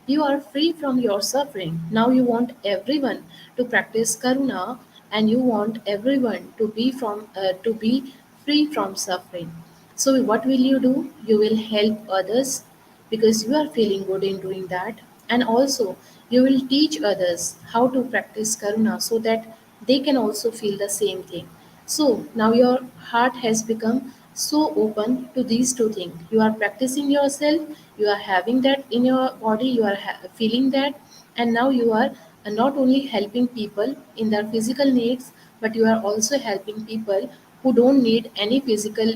you are free from your suffering. Now you want everyone to practice karuna and you want everyone to be free from suffering. So what will you do? You will help others because you are feeling good in doing that, and also you will teach others how to practice karuna so that they can also feel the same thing. So now your heart has become so open to these two things. You are practicing yourself, you are having that in your body, you are feeling that, and now you are not only helping people in their physical needs, but you are also helping people who don't need any physical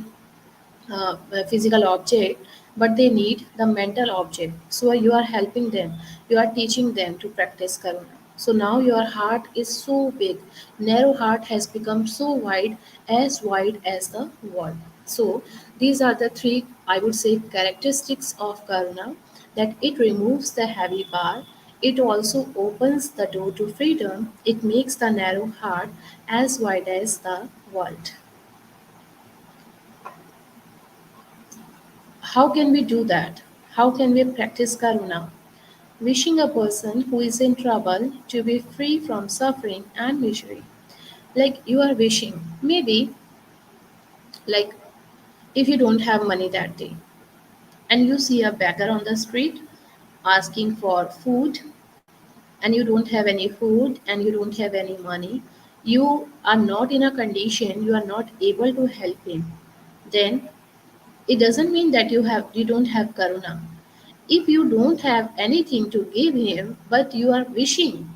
object, but they need the mental object. So you are helping them, you are teaching them to practice karuna. So now your heart is so big, narrow heart has become so wide as the world. So these are the three, I would say, characteristics of karuna, that it removes the heavy bar, it also opens the door to freedom, it makes the narrow heart as wide as the world. How can we do that? How can we practice karuna? Wishing a person who is in trouble to be free from suffering and misery. Like you are wishing, maybe, like if you don't have money that day and you see a beggar on the street asking for food, and you don't have any food and you don't have any money, you are not in a condition, you are not able to help him, then it doesn't mean that you don't have karuna. If you don't have anything to give him, but you are wishing,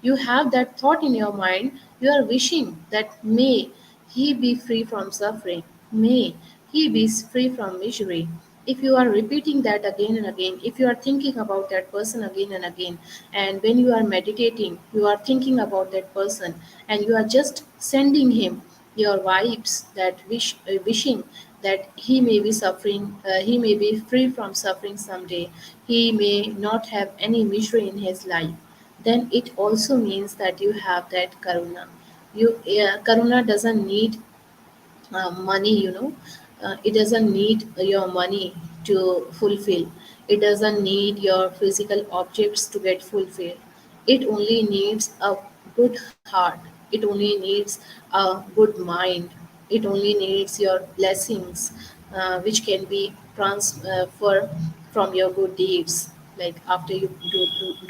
you have that thought in your mind, you are wishing that may he be free from suffering, may he be free from misery. If you are repeating that again and again, if you are thinking about that person again and again, and when you are meditating, you are thinking about that person, and you are just sending him your vibes that wishing that he may be suffering, he may be free from suffering someday, he may not have any misery in his life, then it also means that you have that karuna. Karuna doesn't need money, it doesn't need your money to fulfill, it doesn't need your physical objects to get fulfilled. It only needs a good heart, it only needs a good mind, it only needs your blessings, which can be transfer from your good deeds, like after you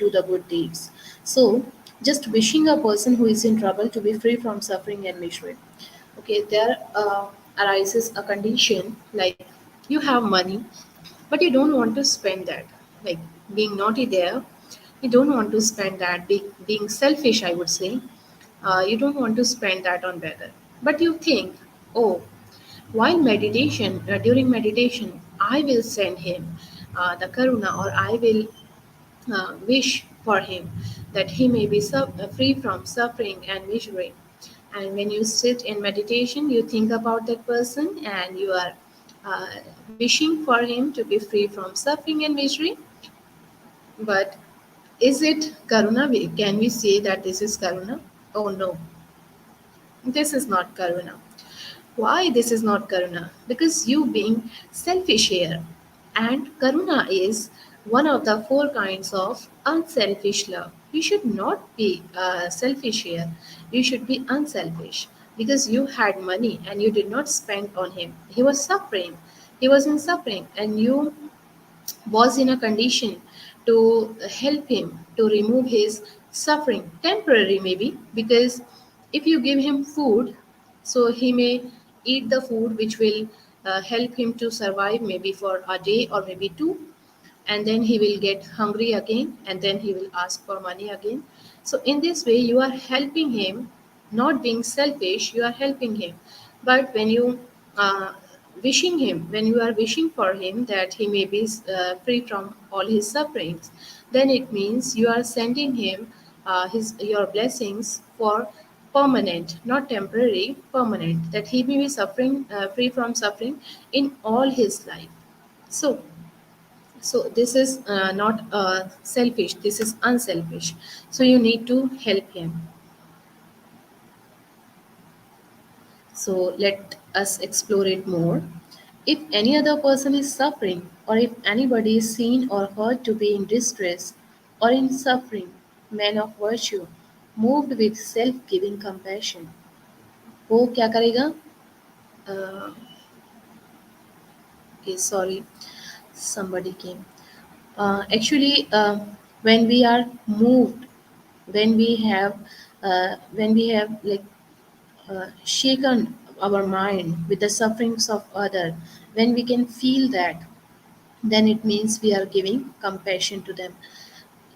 do the good deeds. So just wishing a person who is in trouble to be free from suffering and misery. Okay, there arises a condition like you have money, but you don't want to spend that. Like being naughty there, you don't want to spend that. Being selfish, I would say, you don't want to spend that on beggar. But you think, oh, while during meditation, I will send him the karuna, or I will wish for him that he may be free from suffering and misery. And when you sit in meditation, you think about that person and you are uh, wishing for him to be free from suffering and misery. But is it karuna? Can we say that this is karuna? Oh no, this is not karuna. Why this is not karuna? Because you being selfish here. And karuna is one of the four kinds of unselfish love. You should not be selfish here. You should be unselfish because you had money and you did not spend on him. He was suffering. He was in suffering, and you was in a condition to help him to remove his suffering, temporary maybe, because if you give him food, so he may eat the food which will help him to survive maybe for a day or maybe two, and then he will get hungry again and then he will ask for money again. So in this way you are helping him not being selfish, you are helping him. But when you uh, when you are wishing for him that he may be free from all his sufferings, then it means you are sending him his your blessings for permanent, not temporary, permanent, that he may be suffering free from suffering in all his life. So so this is not selfish, this is unselfish. So you need to help him. So let us explore it more. If any other person is suffering, or if anybody is seen or heard to be in distress or in suffering, man of virtue, moved with self-giving compassion, वो क्या करेगा? Uh, okay, sorry, somebody came. Actually, when we are moved, when we have like shaken our mind with the sufferings of other, when we can feel that, then it means we are giving compassion to them.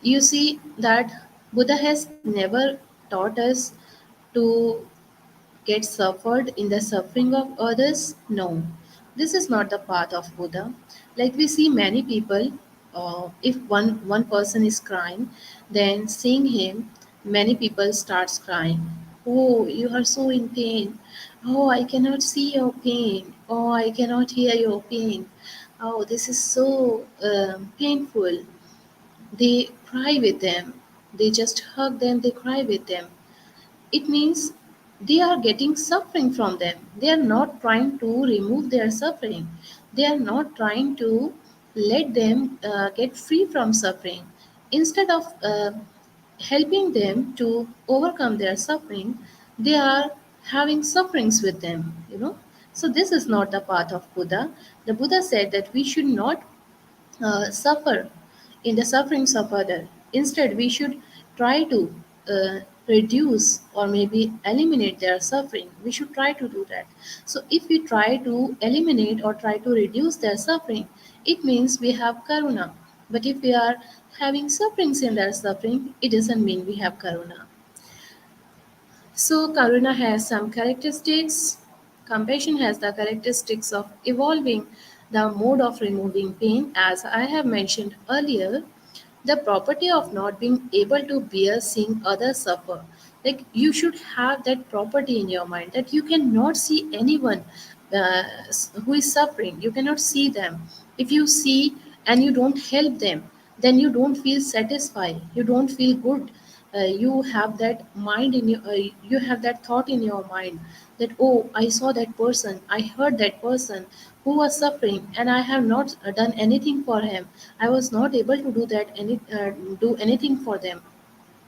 You see that Buddha has never taught us to get suffered in the suffering of others? No, this is not the path of Buddha. Like we see many people, if one person is crying, then seeing him, many people starts crying. Oh, you are so in pain. Oh, I cannot see your pain. Oh, I cannot hear your pain. Oh, this is so painful. They cry with them. They just hug them. They cry with them. It means they are getting suffering from them. They are not trying to remove their suffering. They are not trying to let them get free from suffering. Instead of helping them to overcome their suffering, they are having sufferings with them, you know. So this is not the path of Buddha. The Buddha said that we should not suffer in the sufferings of other. Instead, we should try to reduce or maybe eliminate their suffering. We should try to do that. So, if we try to eliminate or try to reduce their suffering, it means we have karuna. But if we are having sufferings in their suffering, it doesn't mean we have karuna. So, Karuna has some characteristics. Compassion has the characteristics of evolving the mode of removing pain, as I have mentioned earlier, the property of not being able to bear seeing others suffer. Like you should have that property in your mind that you cannot see anyone uh, who is suffering. You cannot see them. If you see and you don't help them, then you don't feel satisfied. You don't feel good. You have that mind in your, you have that thought in your mind that, oh, I saw that person, I heard that person who was suffering, and I have not done anything for him. I was not able to do anything for them.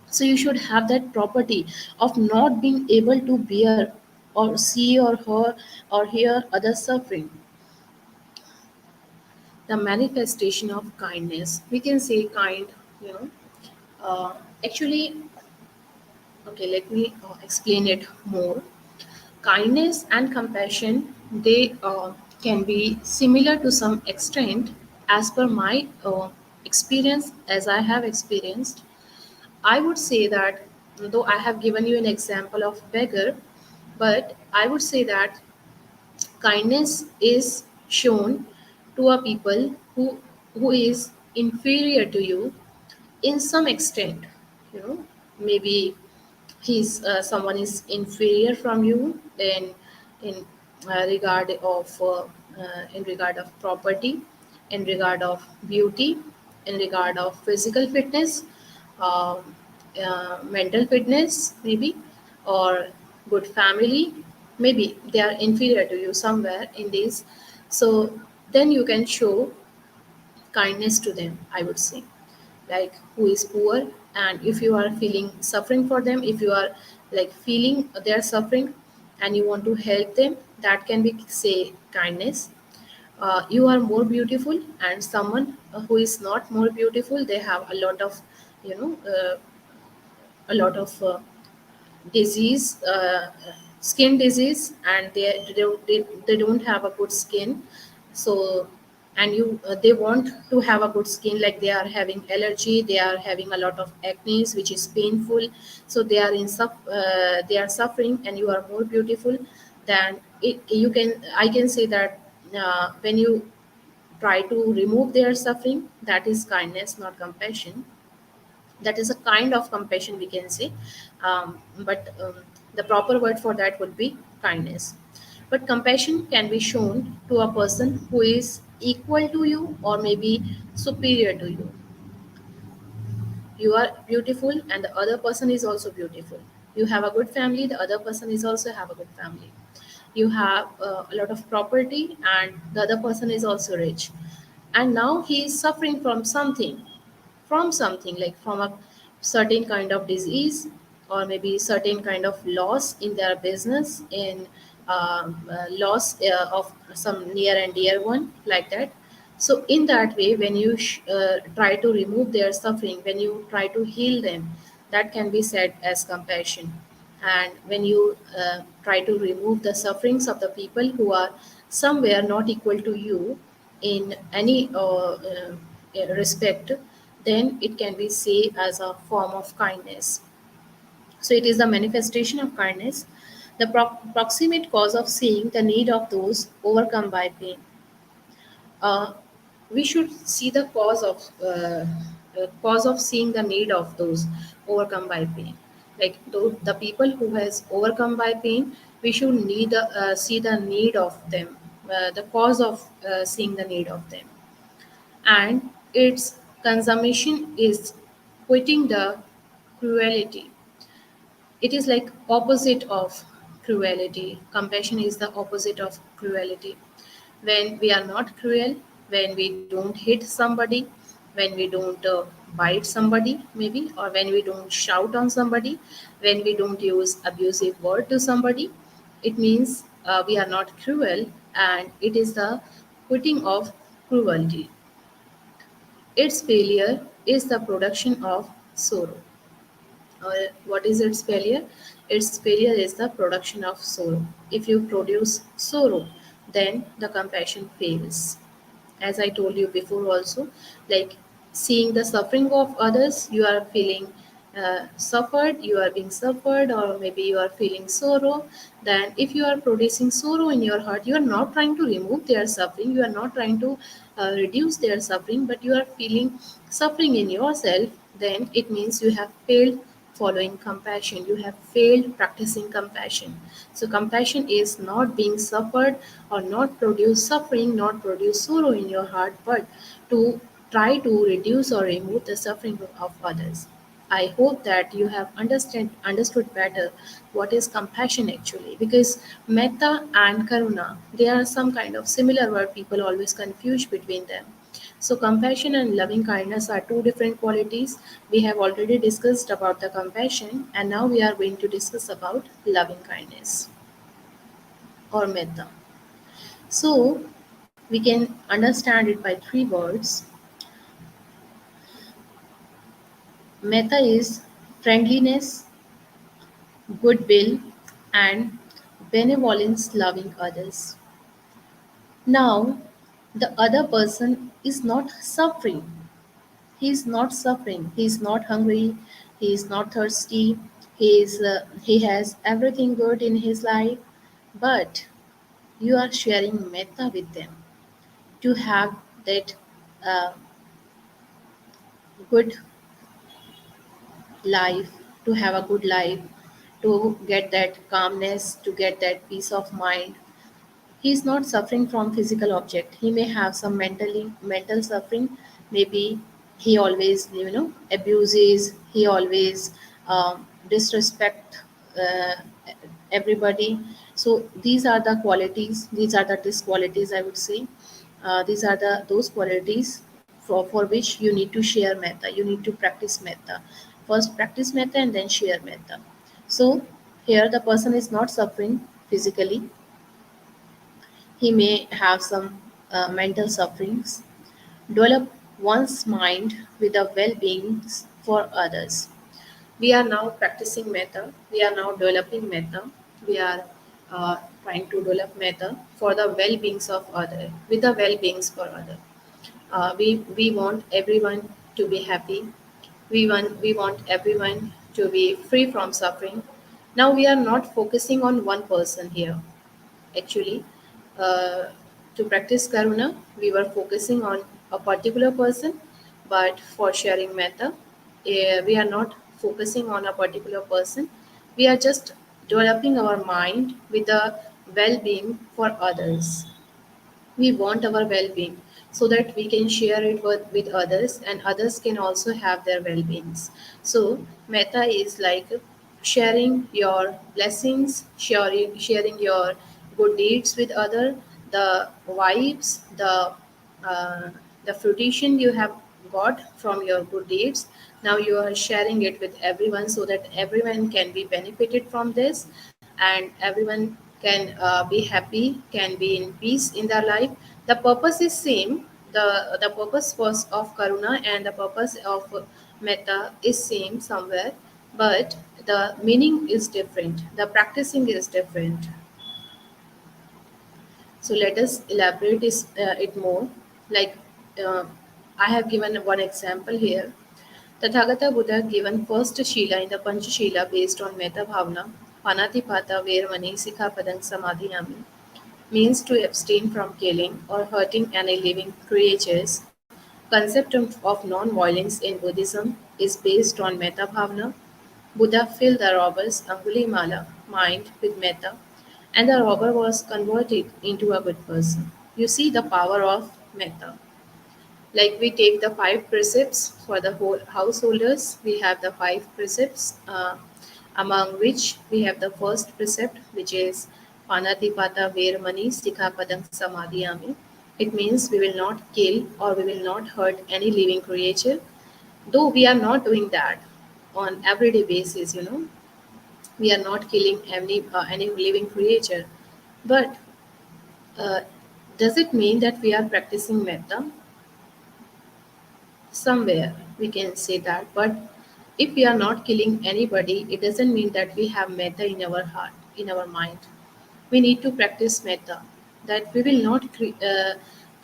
So you should have that property of not being able to bear or see or hear others suffering. The manifestation of kindness, we can say kind, you know. Actually, okay, let me explain it more. Kindness and compassion, they can be similar to some extent. As per my experience, as I have experienced, I would say that, though I have given you an example of beggar, but I would say that kindness is shown to a people who is inferior to you in some extent. You know, maybe he's someone is inferior from you in in regard of property, in regard of beauty, in regard of physical fitness, um, mental fitness, maybe, or good family. Maybe they are inferior to you somewhere in these. So then you can show kindness to them, I would say. Like who is poor, and if you are feeling suffering for them, if you are like feeling their suffering and you want to help them, that can be say kindness. You are more beautiful, and someone who is not more beautiful, they have a lot of, you know, a lot of disease, skin disease, and they don't have a good skin. So and you they want to have a good skin, like they are having allergy, they are having a lot of acne which is painful, so they are they are suffering, and you are more beautiful than it. You can, I can say that when you try to remove their suffering, that is kindness, not compassion. That is a kind of compassion, we can say, but the proper word for that would be kindness. But compassion can be shown to a person who is equal to you or maybe superior to you. You are beautiful and the other person is also beautiful. You have a good family, the other person is also have a good family. You have a lot of property and the other person is also rich, and now he is suffering from something, like from a certain kind of disease or maybe certain kind of loss in their business, in loss of some near and dear one, like that. So in that way, when you try to remove their suffering, when you try to heal them, that can be said as compassion. And when you try to remove the sufferings of the people who are somewhere not equal to you in any respect, then it can be seen as a form of kindness. So it is the manifestation of kindness, the proximate cause of seeing the need of those overcome by pain. uh, we should see the cause of seeing the need of those overcome by pain, like the people who has overcome by pain. We should see the need of them, the cause of seeing the need of them, and its consummation is quitting the cruelty. It is like opposite of cruelty. Compassion is the opposite of cruelty. When we are not cruel, when we don't hit somebody, when we don't bite somebody maybe, or when we don't shout on somebody, when we don't use abusive word to somebody, it means we are not cruel, and it is the quitting of cruelty. Its failure is the production of sorrow. Or what is its failure? Its failure is the production of sorrow. If you produce sorrow, then the compassion fails. As I told you before also, like seeing the suffering of others, you are feeling suffered, you are being suffered, or maybe you are feeling sorrow. Then if you are producing sorrow in your heart, you are not trying to remove their suffering, you are not trying to reduce their suffering, but you are feeling suffering in yourself, then it means you have failed following compassion, you have failed practicing compassion. So compassion is not being suffered, or not produce suffering, not produce sorrow in your heart, but to try to reduce or remove the suffering of others. I hope that you have understood better what is compassion actually, because metta and karuna, they are some kind of similar word, people always confuse between them. So compassion and loving kindness are two different qualities. We have already discussed about the compassion, and now we are going to discuss about loving kindness or metta. So we can understand it by three words. Metta is friendliness, goodwill, and benevolence, loving others. Now, the other person is not suffering. He is not suffering. He is not hungry. He is not thirsty. He has everything good in his life, but you are sharing metta with them to have that uh, good life, to have a good life, to get that calmness, to get that peace of mind. He is not suffering from physical object. He may have some mental suffering. Maybe he always abuses. He always disrespect uh, everybody. So these are the qualities. These are the disqualities, I would say. These are the those qualities for which you need to share metta. You need to practice metta. First practice metta and then share metta. So here the person is not suffering physically. He may have some mental sufferings. Develop one's mind with the well-being for others. We are now practicing metta. We are now developing metta. We are trying to develop metta for the well-beings of other, with the well-beings for other. We want everyone to be happy. We want everyone to be free from suffering. Now we are not focusing on one person here. Actually, uh, to practice karuna, we were focusing on a particular person, but for sharing metta, we are not focusing on a particular person. We are just developing our mind with the well-being for others. We want our well-being so that we can share it with others, and others can also have their well-beings. So metta is like sharing your blessings, sharing your good deeds with other, the vibes, uh, the fruition you have got from your good deeds. Now you are sharing it with everyone so that everyone can be benefited from this, and everyone can be happy, can be in peace in their life. The purpose is same. The purpose was of karuna and the purpose of metta is same somewhere, but the meaning is different, the practicing is different. So let us elaborate it more. Like, uh, I have given one example here. Tathagata Buddha given first Shila in the Panchashila based on Metta Bhavana, Panatipata Veramani Sikhapadang Samadhiyami, means to abstain from killing or hurting any living creatures. Concept of non-violence in Buddhism is based on Metta Bhavana. Buddha filled the robber's Angulimala mind with Metta, and the robber was converted into a good person. You see the power of Metta. Like, we take the five precepts for the whole householders. We have the five precepts, among which we have the first precept, which is Panatipata Veramani Sikhapadang Samadhiyami. It means we will not kill or we will not hurt any living creature, though we are not doing that on everyday basis. We are not killing any living creature, but uh, does it mean that we are practicing metta? Somewhere we can say that, but if we are not killing anybody, it doesn't mean that we have metta in our heart, in our mind. We need to practice metta, that we will not kill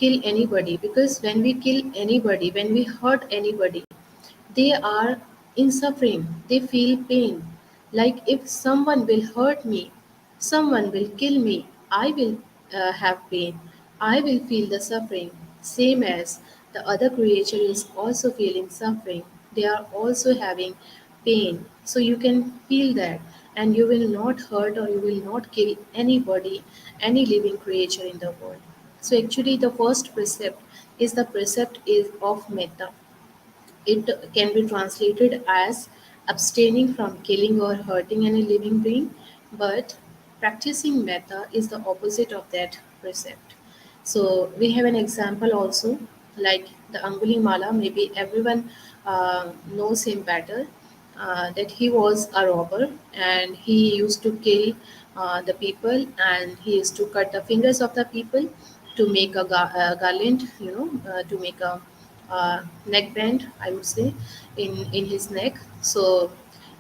anybody, because when we kill anybody, when we hurt anybody, they are in suffering, they feel pain. Like, if someone will hurt me, someone will kill me, I will have pain, I will feel the suffering, same as the other creature is also feeling suffering. They are also having pain. So you can feel that, and you will not hurt or you will not kill anybody, any living creature in the world. So actually, the first precept is the precept is of metta. It can be translated as abstaining from killing or hurting any living being, but practicing metta is the opposite of that precept. So we have an example also, like the Anguli Mala. Maybe everyone knows him better. That he was a robber and he used to kill the people, and he used to cut the fingers of the people to make a garland, to make a neck band, I would say, in his neck. So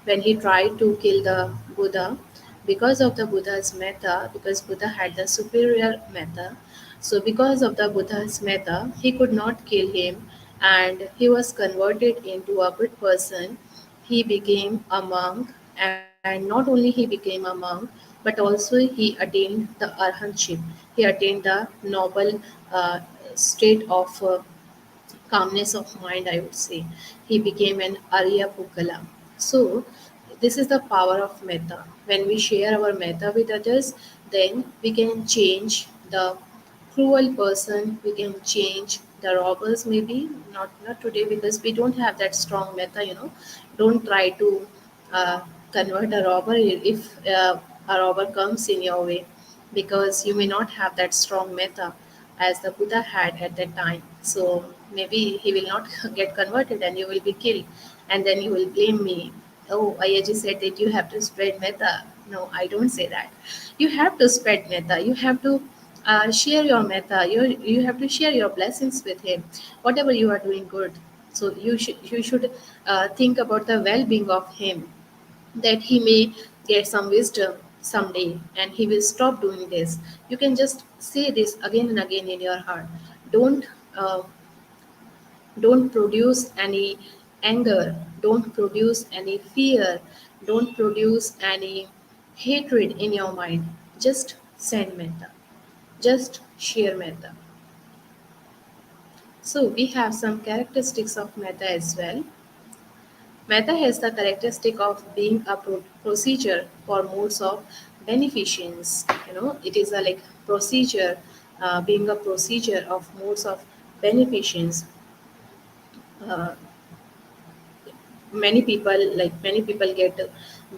when he tried to kill the Buddha, because of the Buddha's metta, because Buddha had the superior metta, so because of the Buddha's metta, he could not kill him, and he was converted into a good person. He became a monk, and not only he became a monk, but also he attained the arhatship. He attained the noble state of calmness of mind, I would say. He became an Arya Pukala. So, this is the power of metta. When we share our metta with others, then we can change the cruel person, we can change the robbers, maybe not today, because we don't have that strong metta. Don't try to uh, convert a robber if a robber comes in your way, because you may not have that strong metta as the Buddha had at that time. So maybe he will not get converted and you will be killed. And then you will blame me. Oh, Ayaji said that you have to spread metta. No, I don't say that. You have to spread metta. You have to share your metta. You have to share your blessings with him. Whatever you are doing good. So you should think about the well-being of him, that he may get some wisdom someday and he will stop doing this. You can just say this again and again in your heart. Don't uh, Don't produce any anger, don't produce any fear, don't produce any hatred in your mind. Just send metta, just share metta. So we have some characteristics of metta as well. Metta has the characteristic of being a procedure for modes of beneficence. It is a like procedure, being a procedure of modes of beneficence. Uh, many people get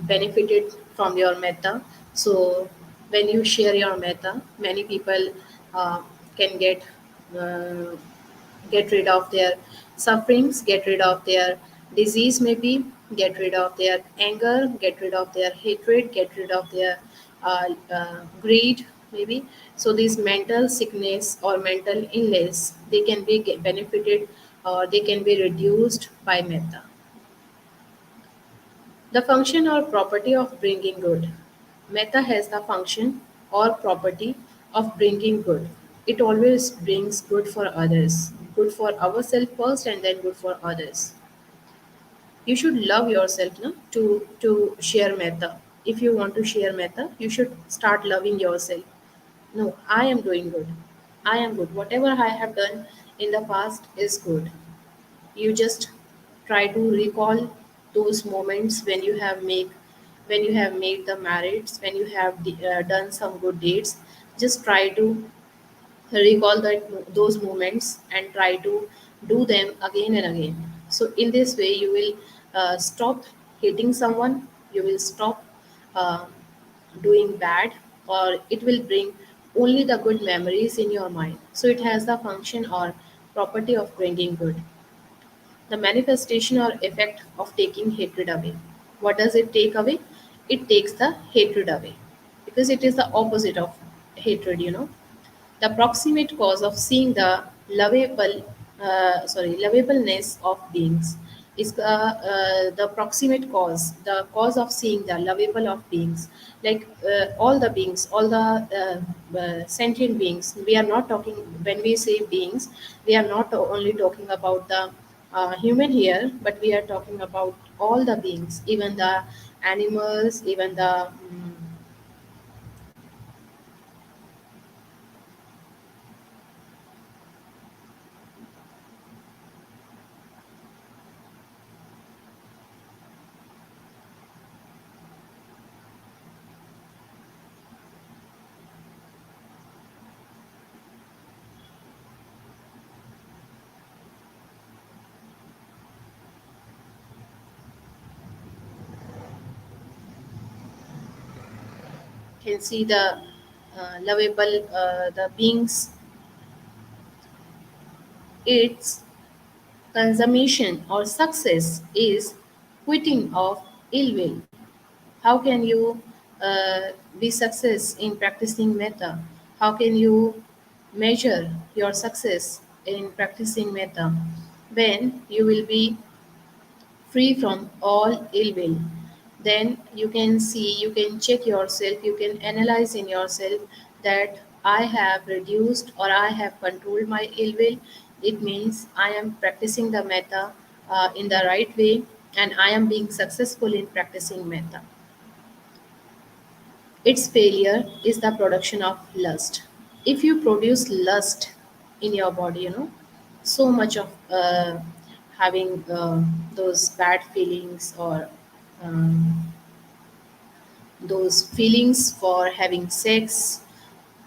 benefited from your metta. So when you share your metta, many people uh, can uh, get rid of their sufferings, get rid of their disease, maybe get rid of their anger, get rid of their hatred, get rid of their greed, maybe. So these mental sickness or mental illness, they can be benefited, or they can be reduced by metta. The function or property of bringing good. Metta has the function or property of bringing good. It always brings good for others, good for ourselves first and then good for others. You should love yourself, no? To share metta. If you want to share metta, you should start loving yourself. No, I am doing good. I am good. Whatever I have done in the past is good. You just try to recall those moments when you have made the merits, when you have done some good deeds. Just try to recall those moments and try to do them again and again. So in this way you will stop hating someone, you will stop uh, doing bad, or it will bring only the good memories in your mind. So it has the function or property of bringing good. The manifestation or effect of taking hatred away. What does it take away? It takes the hatred away, because it is the opposite of hatred. The proximate cause of seeing the lovableness of beings is the proximate cause, the cause of seeing the lovable of beings. Like all the beings, all the sentient beings. We are not talking, when we say beings, we are not only talking about the human here, but we are talking about all the beings, even the animals, even the can see the lovable, the beings. Its consummation or success is quitting of ill will. How can you be success in practicing metta? How can you measure your success in practicing metta? When you will be free from all ill will, then you can see, you can check yourself, you can analyze in yourself that I have reduced or I have controlled my ill will. It means I am practicing the metta in the right way, and I am being successful in practicing metta. Its failure is the production of lust. If you produce lust in your body, so much of having those bad feelings, or um, those feelings for having sex,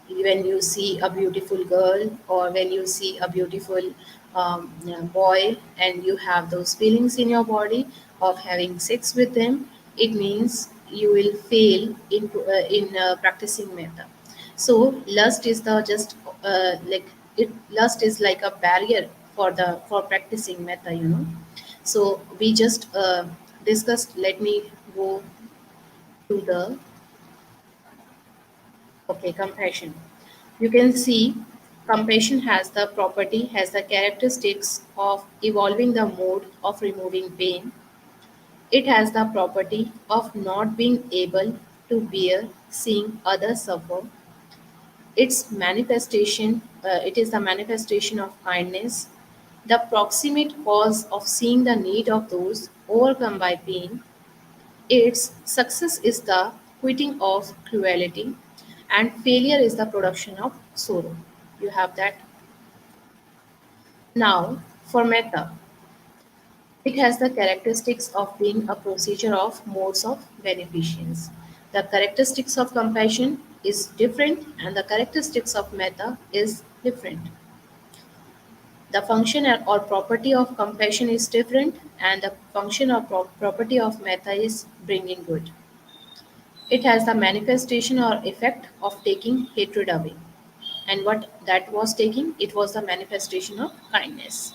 when you see a beautiful girl, or when you see a beautiful boy, and you have those feelings in your body of having sex with them, it means you will fail in practicing metta. So lust is the just like it lust is like a barrier for practicing metta. So we just discussed. Let me go to the okay, compassion. You can see compassion has the characteristics of evolving the mode of removing pain. It has the property of not being able to bear seeing others suffer. It is the manifestation of kindness. The proximate cause of seeing the need of those overcome by pain. Its success is the quitting of cruelty, and failure is the production of sorrow. You have that. Now, for metta, it has the characteristics of being a procedure of modes of beneficence. The characteristics of compassion is different, and the characteristics of metta is different. The function or property of compassion is different, and the function or property of metta is bringing good. It has the manifestation or effect of taking hatred away. And what that was taking, it was the manifestation of kindness.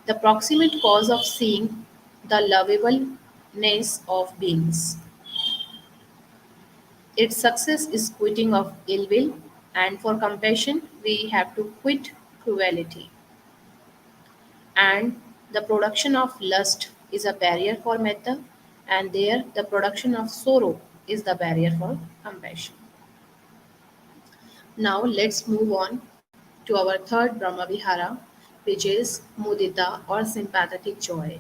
The proximate cause of seeing the lovableness of beings. Its success is quitting of ill will, and for compassion, we have to quit cruelty. And the production of lust is a barrier for metta, and there the production of sorrow is the barrier for compassion. Now let's move on to our third Brahma Vihara, which is Mudita or sympathetic joy.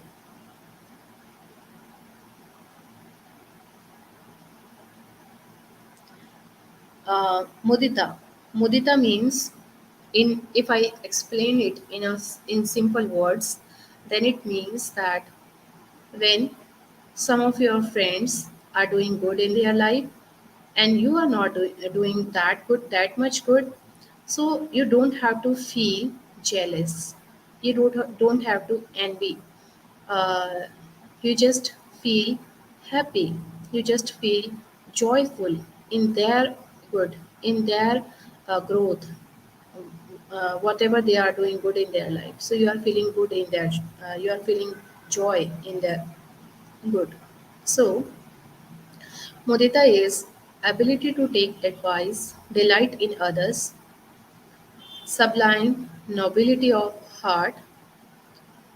Mudita. Mudita means, in if I explain it in simple words, then it means that when some of your friends are doing good in their life and you are not doing that good, that much good, so you don't have to feel jealous, you don't have to envy, uh, you just feel happy, you just feel joyful in their good, in their growth, whatever they are doing good in their life, so you are feeling good in their, you are feeling joy in their good. So mudita is ability to take advice, delight in others, sublime nobility of heart,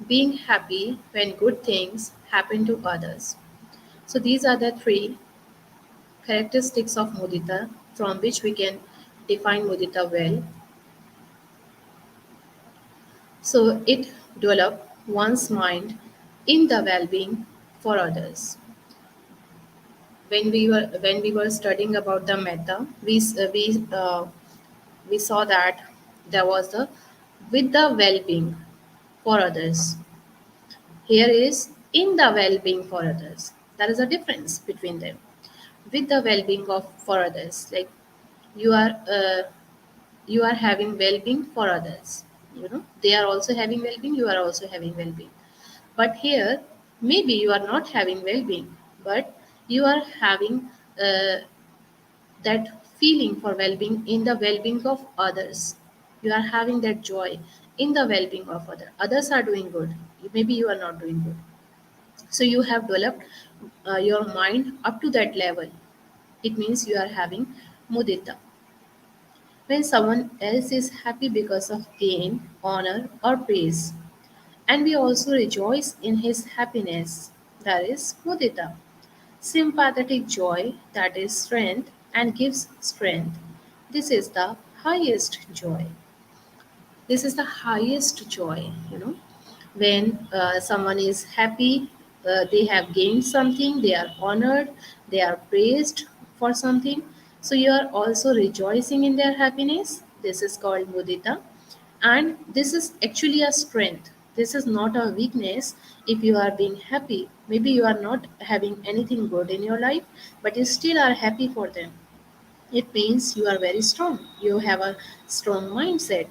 being happy when good things happen to others. So these are the three characteristics of mudita from which we can define mudita well. So it develop one's mind in the well-being for others. When we were studying about the metta, we saw that there was the with the well-being for others. Here is in the well-being for others. There is a difference between them. With the well-being of for others, like you are uh, you are having well-being for others. You know they are also having well-being. You are also having well-being. But here, maybe you are not having well-being, but you are having uh, that feeling for well-being in the well-being of others. You are having that joy in the well-being of others. Others are doing good. Maybe you are not doing good. So you have developed your mind up to that level. It means you are having mudita. When someone else is happy because of gain, honor, or praise, and we also rejoice in his happiness, that is mudita. Sympathetic joy, that is strength and gives strength. This is the highest joy. This is the highest joy, when someone is happy, they have gained something, they are honored, they are praised for something. So you are also rejoicing in their happiness. This is called mudita. And this is actually a strength. This is not a weakness. If you are being happy, maybe you are not having anything good in your life, but you still are happy for them, it means you are very strong. You have a strong mindset.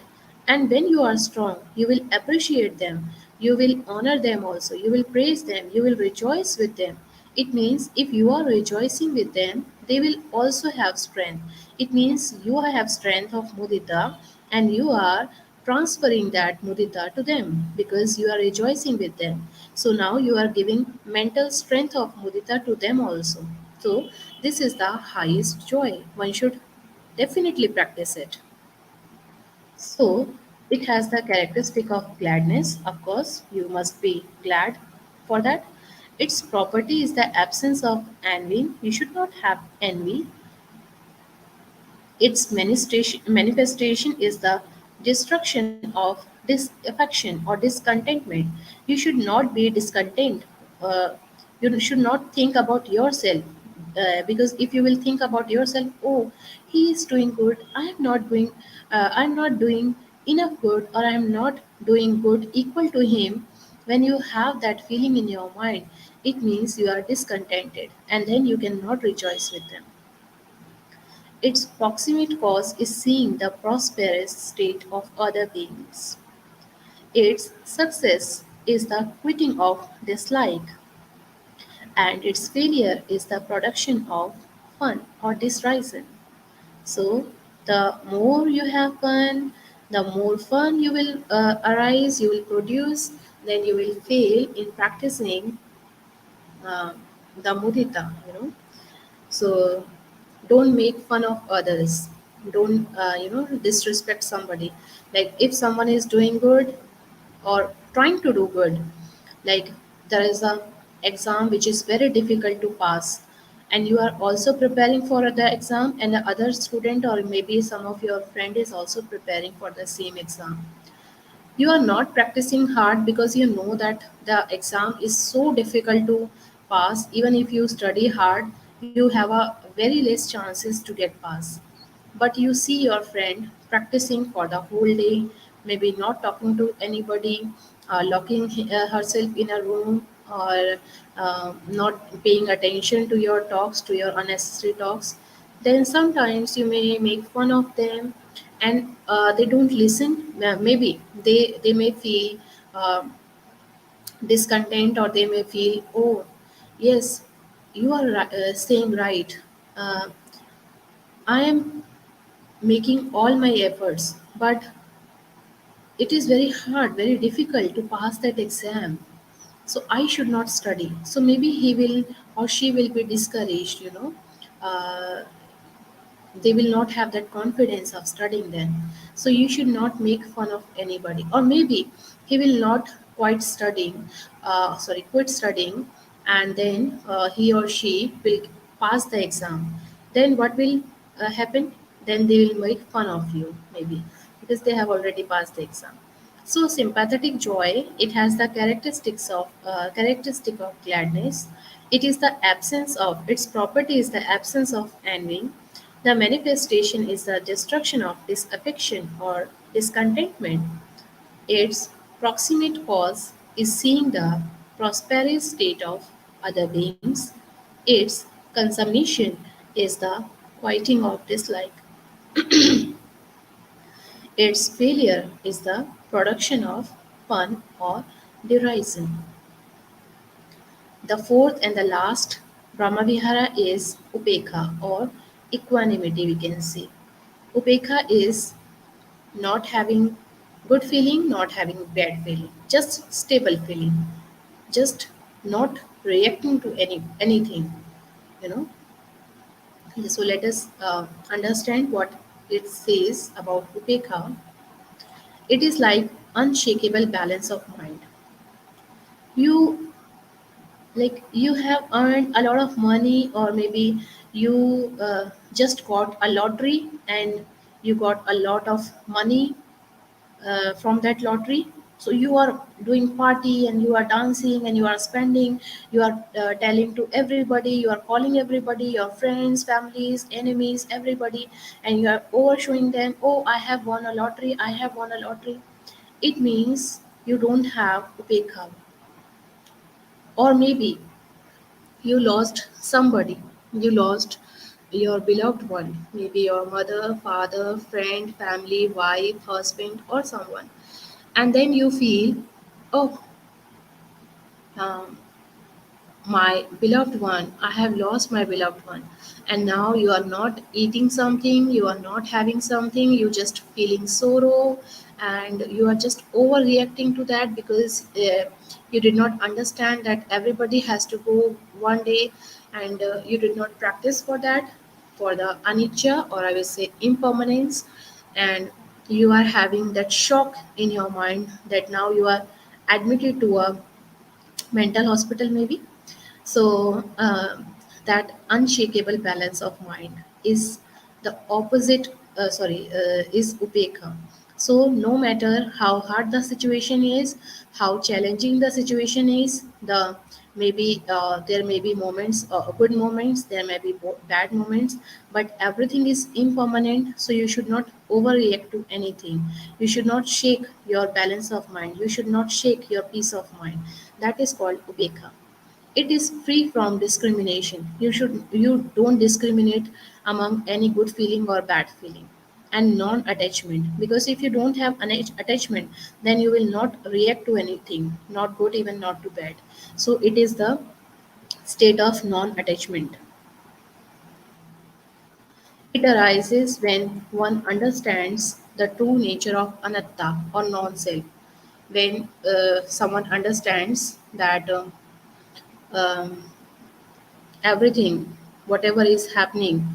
And when you are strong, you will appreciate them. You will honor them also. You will praise them. You will rejoice with them. It means if you are rejoicing with them, they will also have strength. It means you have strength of mudita and you are transferring that mudita to them because you are rejoicing with them. So now you are giving mental strength of mudita to them also. So this is the highest joy. One should definitely practice it. So it has the characteristic of gladness. Of course, you must be glad for that. Its property is the absence of envy. You should not have envy. Its manifestation is the destruction of disaffection or discontentment. You should not be discontent. Uh, you should not think about yourself, because if you will think about yourself, oh, he is doing good, I'm not doing enough good, or I'm not doing good equal to him. When you have that feeling in your mind, it means you are discontented, and then you cannot rejoice with them. Its proximate cause is seeing the prosperous state of other beings. Its success is the quitting of dislike, and its failure is the production of fun or disreason. So, the more you have fun, the more fun you will arise, you will produce, then you will fail in practicing uh, the mudita, So, don't make fun of others. Don't disrespect somebody. Like if someone is doing good or trying to do good, like there is a exam which is very difficult to pass, and you are also preparing for the exam, and the other student or maybe some of your friend is also preparing for the same exam. You are not practicing hard because you know that the exam is so difficult to pass. Even if you study hard, you have a very less chances to get pass. But you see your friend practicing for the whole day, maybe not talking to anybody, locking herself in a room, or not paying attention to your talks, to your unnecessary talks. Then sometimes you may make fun of them, and they don't listen. Maybe they may feel uh, discontent, or they may feel, oh, yes, you are saying right. Uh, I am making all my efforts, but it is very hard, very difficult to pass that exam. So I should not study. So maybe he will or she will be discouraged. Uh, they will not have that confidence of studying then. So you should not make fun of anybody. Or maybe he will not quit studying, and then he or she will pass the exam. Then what will happen? Then they will make fun of you, maybe, because they have already passed the exam. So sympathetic joy, it has the characteristic of gladness. It is the absence of its property is the absence of envy. The manifestation is the destruction of disaffection or discontentment. Its proximate cause is seeing the prosperous state of other beings. Its consummation is the quieting of dislike. Its failure is the production of fun or derision. The fourth and the last Brahma Vihara is Upekha or equanimity, we can say. Upekha is not having good feeling, not having bad feeling, just stable feeling, just not reacting to anything, you know. So let us understand what it says about Upekha. It is like unshakable balance of mind. You you have earned a lot of money, or maybe you just got a lottery and you got a lot of money from that lottery. So you are doing party and you are dancing and you are spending, you are telling to everybody, you are calling everybody, your friends, families, enemies, everybody, and you are overshowing them, oh, I have won a lottery, I have won a lottery. It means you don't have upekha. Or maybe you lost somebody, you lost your beloved one, maybe your mother, father, friend, family, wife, husband, or someone. And then you feel, oh, um, my beloved one, I have lost my beloved one. And now you are not eating something, you are not having something, you just feeling sorrow, and you are just overreacting to that because you did not understand that everybody has to go one day, and you did not practice for that, for the anicca, or I will say impermanence. And you are having that shock in your mind that now you are admitted to a mental hospital, maybe. So that unshakable balance of mind is the opposite. Is upekha. So no matter how hard the situation is, how challenging the situation is, there may be moments, good moments, there may be bad moments, but everything is impermanent. So you should not overreact to anything. You should not shake your balance of mind. You should not shake your peace of mind. That is called ubeka. It is free from discrimination. You don't discriminate among any good feeling or bad feeling. And non-attachment, because if you don't have an attachment, then you will not react to anything, not good, even not to bad. So it is the state of non-attachment. It arises when one understands the true nature of anatta or non-self. When someone understands that um, everything, whatever is happening,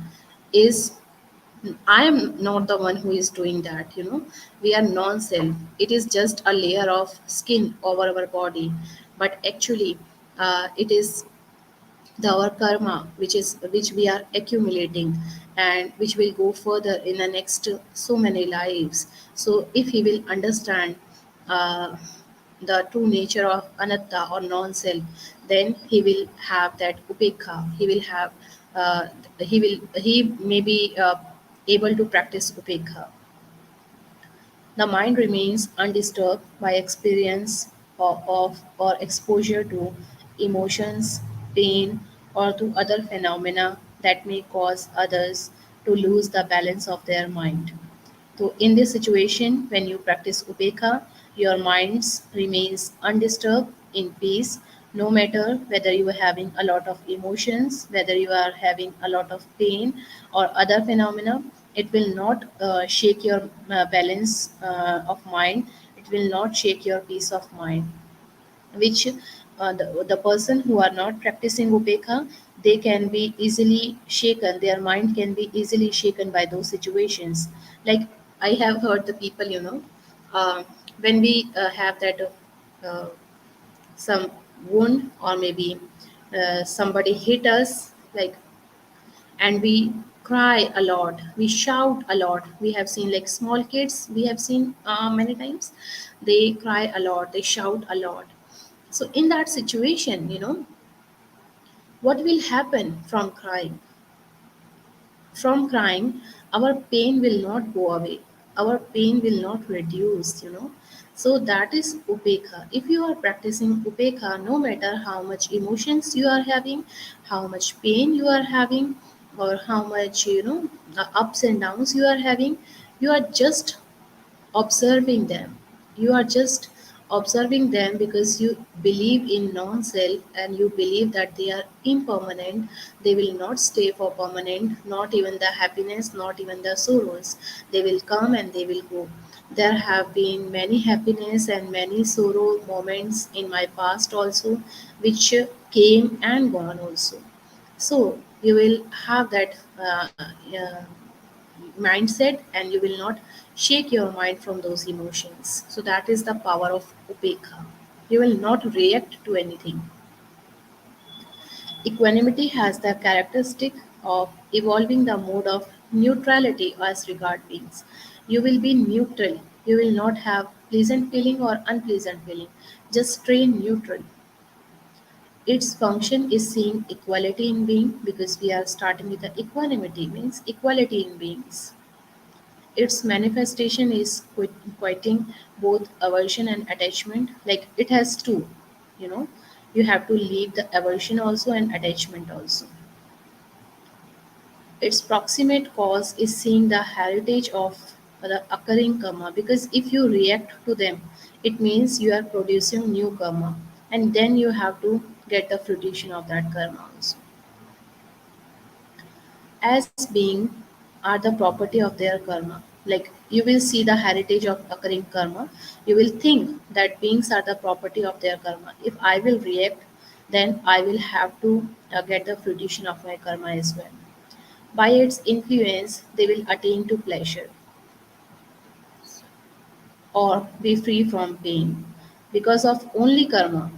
is I am not the one who is doing that. We are non-self. It is just a layer of skin over our body, but actually, it is our karma, which we are accumulating, and which will go further in the next so many lives. So, if he will understand uh, the true nature of anatta or non-self, then he will have that upekha. Uh, he may be able to practice upekha. The mind remains undisturbed by experience or exposure to emotions, pain, or to other phenomena that may cause others to lose the balance of their mind. So, in this situation, when you practice upekha, your mind remains undisturbed, in peace, no matter whether you are having a lot of emotions, whether you are having a lot of pain or other phenomena. It will not shake your balance of mind. It will not shake your peace of mind, which the person who are not practicing upekha, they can be easily shaken, their mind can be easily shaken by those situations. Like, I have heard the people, uh, when we have that uh, some wound, or maybe somebody hit us, like, and we cry a lot, we shout a lot. We have seen, like, small kids, we have seen many times, they cry a lot, they shout a lot. So in that situation, what will happen from crying? From crying, our pain will not go away. Our pain will not reduce. So that is upekha. If you are practicing upekha, no matter how much emotions you are having, how much pain you are having, or how much, ups and downs you are having, you are just observing them. You are just observing them because you believe in non self, and you believe that they are impermanent. They will not stay for permanent, not even the happiness, not even the sorrows. They will come and they will go. There have been many happiness and many sorrow moments in my past also, which came and gone also. So you will have that mindset, and you will not shake your mind from those emotions. So that is the power of upekha. You will not react to anything. Equanimity has the characteristic of evolving the mode of neutrality as regard beings. You will be neutral. You will not have pleasant feeling or unpleasant feeling. Just stay neutral. Its function is seeing equality in being, because we are starting with the equanimity, means equality in beings. Its manifestation is quieting both aversion and attachment. Like, it has two, you know. You have to leave the aversion also and attachment also. Its proximate cause is seeing the heritage of the occurring karma, because if you react to them, it means you are producing new karma, and then you have to get the fruition of that karma also. As being are the property of their karma. Like, you will see the heritage of occurring karma, you will think that beings are the property of their karma. If I will react, then I will have to get the fruition of my karma as well. By its influence, they will attain to pleasure or be free from pain. Because of only karma,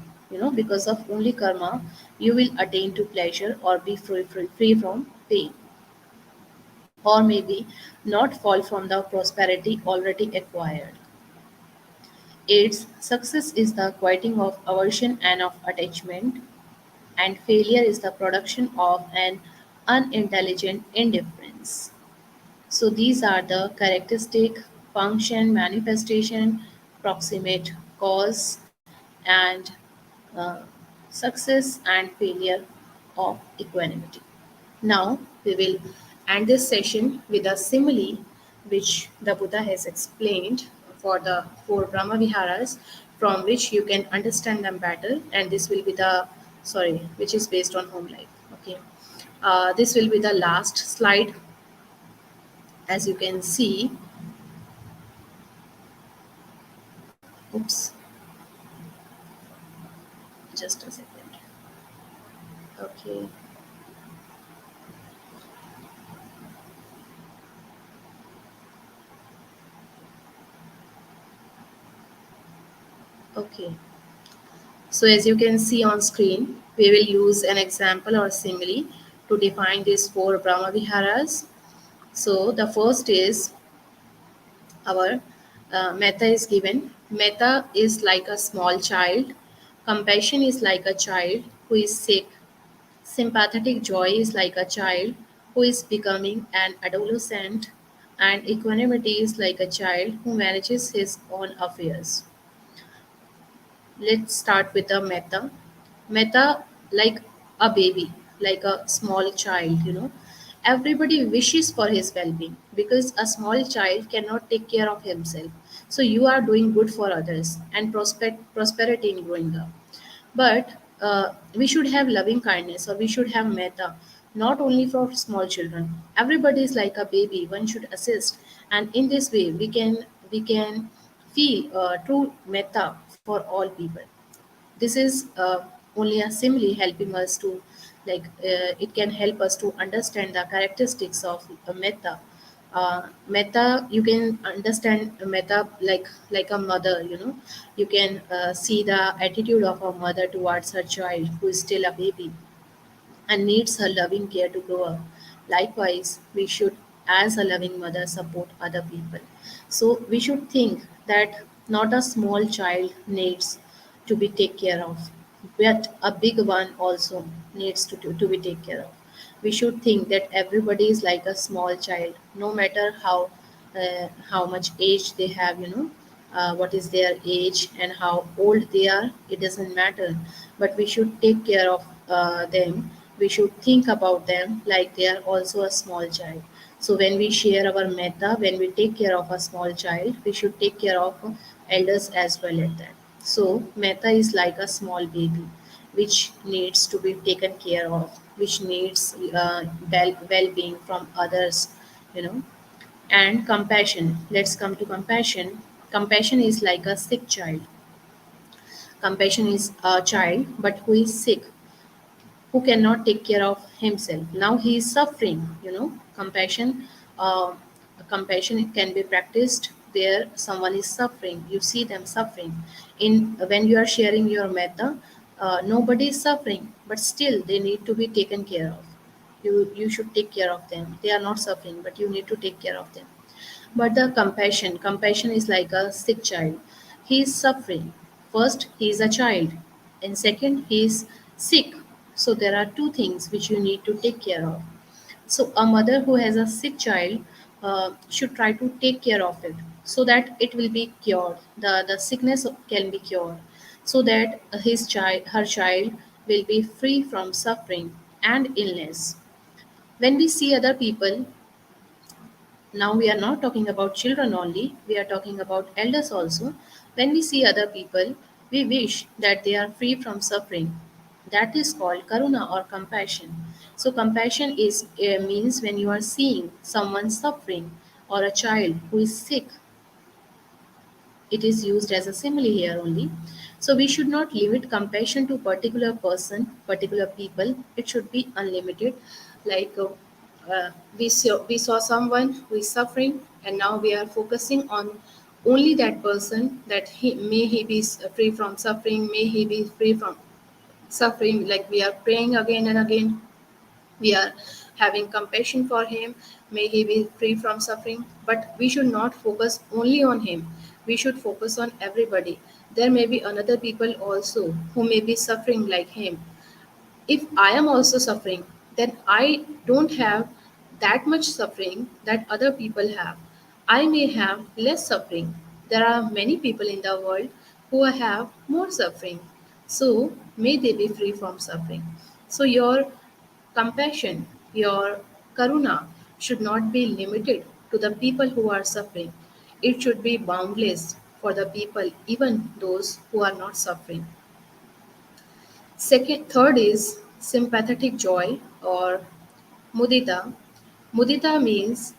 because of only karma, you will attain to pleasure or be free from pain. or maybe not fall from the prosperity already acquired. Its success is the quieting of aversion and of attachment, and failure is the production of an unintelligent indifference. So these are the characteristic, function, manifestation, proximate cause, and uh, success and failure of equanimity. Now we will end this session with a simile which the Buddha has explained for the four Brahma Viharas, from which you can understand them better. And this will be the which is based on home life. Okay, this will be the last slide. As you can see, oops, just a second. Okay, okay. So as you can see on screen, we will use an example or simile to define these four Brahma Viharas. So the first is our Metta is given. Metta is like a small child. Compassion is like a child who is sick. Sympathetic joy is like a child who is becoming an adolescent. And equanimity is like a child who manages his own affairs. Let's start with the metta. Metta, like a baby, like a small child. Everybody wishes for his well-being because a small child cannot take care of himself. So you are doing good for others and prosperity in growing up. But we should have loving kindness, or we should have metta, not only for small children. Everybody is like a baby. One should assist, and in this way, we can feel true metta for all people. This is only a simile helping us to it can help us to understand the characteristics of metta. Metta, you can understand metta like a mother. You can see the attitude of a mother towards her child who is still a baby and needs her loving care to grow up. Likewise, we should, as a loving mother, support other people. So we should think that not a small child needs to be taken care of, but a big one also needs to be taken care of. We should think that everybody is like a small child, no matter how much age they have, what is their age and how old they are, it doesn't matter. But we should take care of them. We should think about them like they are also a small child. So when we share our metta, when we take care of a small child, we should take care of elders as well at that. So metta is like a small baby which needs to be taken care of, which needs well-being from others, you know. And compassion, let's come to compassion. Compassion is like a sick child. Compassion is a child but who is sick, who cannot take care of himself. Now he is suffering. Compassion, uh, compassion can be practiced where someone is suffering. You see them suffering. In when you are sharing your metta, nobody is suffering, but still they need to be taken care of. You should take care of them. They are not suffering, but you need to take care of them. But the compassion is like a sick child. He is suffering. First, he is a child, and second, he is sick. So there are two things which you need to take care of. So a mother who has a sick child should try to take care of it so that it will be cured. The sickness can be cured, so that her child, will be free from suffering and illness. When we see other people, now we are not talking about children only, we are talking about elders also. When we see other people, we wish that they are free from suffering. That is called karuna or compassion. So compassion is means when you are seeing someone suffering or a child who is sick, it is used as a simile here only. So we should not limit compassion to particular person, particular people. It should be unlimited. Like we saw someone who is suffering, and now we are focusing on only that person, that he be free from suffering, may he be free from suffering. Like we are praying again and again, we are having compassion for him. May he be free from suffering. But we should not focus only on him. We should focus on everybody. There may be another people also who may be suffering like him. If I am also suffering, then I don't have that much suffering that other people have. I may have less suffering. There are many people in the world who have more suffering. So may they be free from suffering. So your compassion, your karuna should not be limited to the people who are suffering. It should be boundless for the people, even those who are not suffering. Third is sympathetic joy or mudita. Mudita means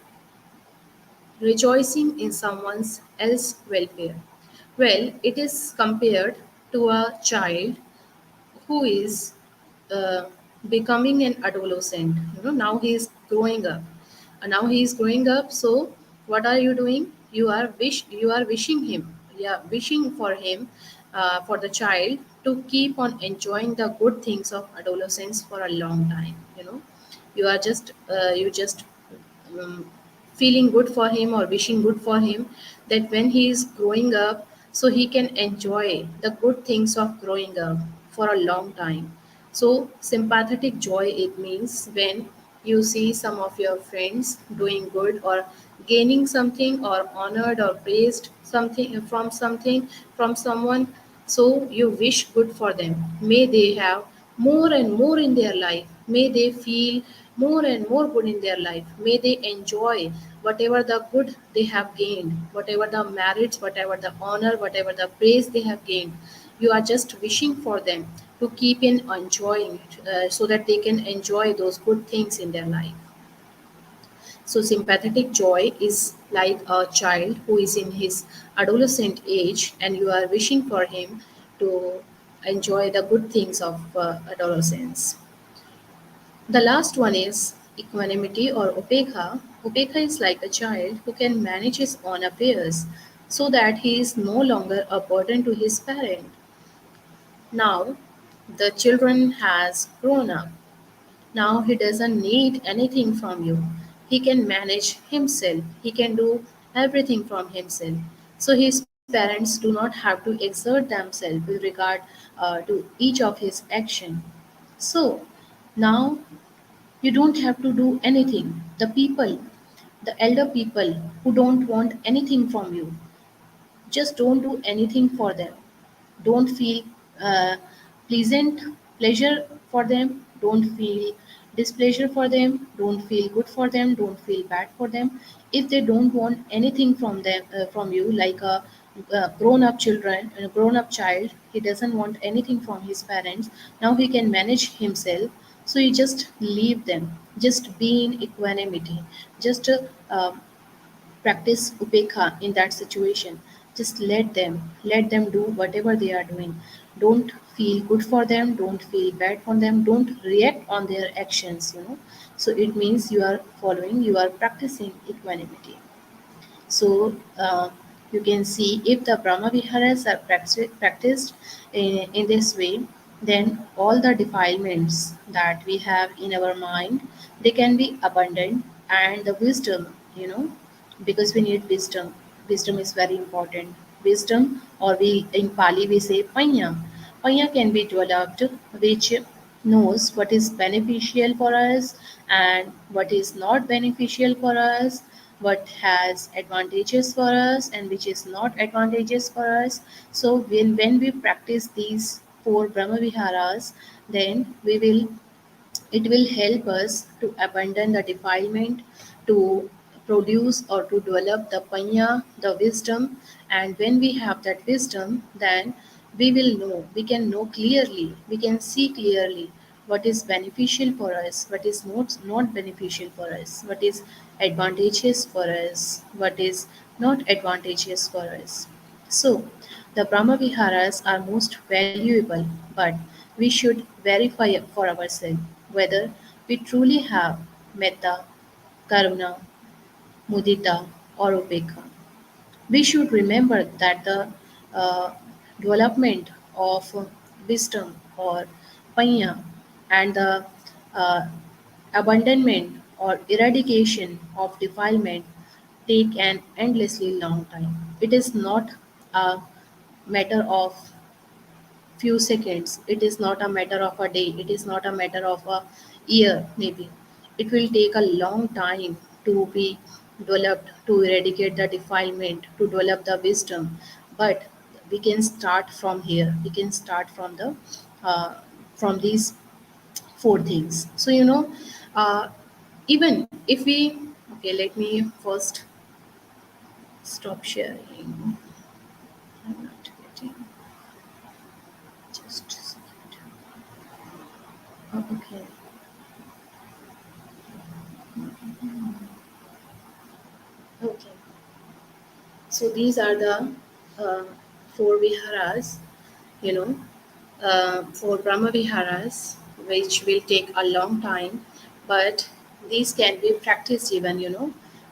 rejoicing in someone else's welfare. Well, it is compared to a child who is uh, becoming an adolescent. Now he is growing up. Now he is growing up. So what are you doing? You are wishing him, yeah, wishing for him, for the child to keep on enjoying the good things of adolescence for a long time. You just um, feeling good for him or wishing good for him, that when he is growing up, so he can enjoy the good things of growing up for a long time. So sympathetic joy, it means when you see some of your friends doing good or gaining something or honored or praised something from someone, so you wish good for them. May they have more and more in their life. May they feel more and more good in their life. May they enjoy whatever the good they have gained, whatever the merits, whatever the honor, whatever the praise they have gained. You are just wishing for them to keep in enjoying it, so that they can enjoy those good things in their life. So, sympathetic joy is like a child who is in his adolescent age and you are wishing for him to enjoy the good things of adolescence. The last one is equanimity or upekha. Upekha is like a child who can manage his own affairs so that he is no longer a burden to his parent. Now, the children has grown up. Now he doesn't need anything from you. He can manage himself. He can do everything from himself. So his parents do not have to exert themselves with regard to each of his action. So now you don't have to do anything. The elder people who don't want anything from you, just don't do anything for them. Don't feel uh, pleasant pleasure for them. Don't feel displeasure for them. Don't feel good for them. Don't feel bad for them. If they don't want anything from them, from you, like a grown up child, he doesn't want anything from his parents. Now he can manage himself. So you just leave them. Just be in equanimity. Just practice upekha in that situation. Just let them do whatever they are doing. Don't feel good for them, don't feel bad for them, don't react on their actions. So it means you are practicing equanimity. So you can see, if the Brahma Viharas are practiced in this way, then all the defilements that we have in our mind, they can be abundant, and the wisdom, because we need wisdom. Wisdom is very important. Wisdom, or we in Pali we say panya. Panya can be developed, which knows what is beneficial for us and what is not beneficial for us, what has advantages for us and which is not advantageous for us. So when we practice these four Brahma Viharas, then it will help us to abandon the defilement, to produce or to develop the panya, the wisdom. And when we have that wisdom, then we can know clearly, we can see clearly what is beneficial for us, what is not beneficial for us, what is advantageous for us, what is not advantageous for us. So, the Brahma Viharas are most valuable, but we should verify for ourselves whether we truly have Metta, Karuna, Mudita, or Upekha. We should remember that the uh, development of wisdom or panya and the uh, abandonment or eradication of defilement take an endlessly long time. It is not a matter of few seconds. It is not a matter of a day. It is not a matter of a year, maybe. It will take a long time to be developed, to eradicate the defilement, to develop the wisdom. But we can start from here. We can start uh, from these four things. So uh, even if we okay, let me first stop sharing. I'm not getting just a second. Okay. Okay. So these are the uh, four viharas, you know, for Brahma Viharas, which will take a long time, but these can be practiced even,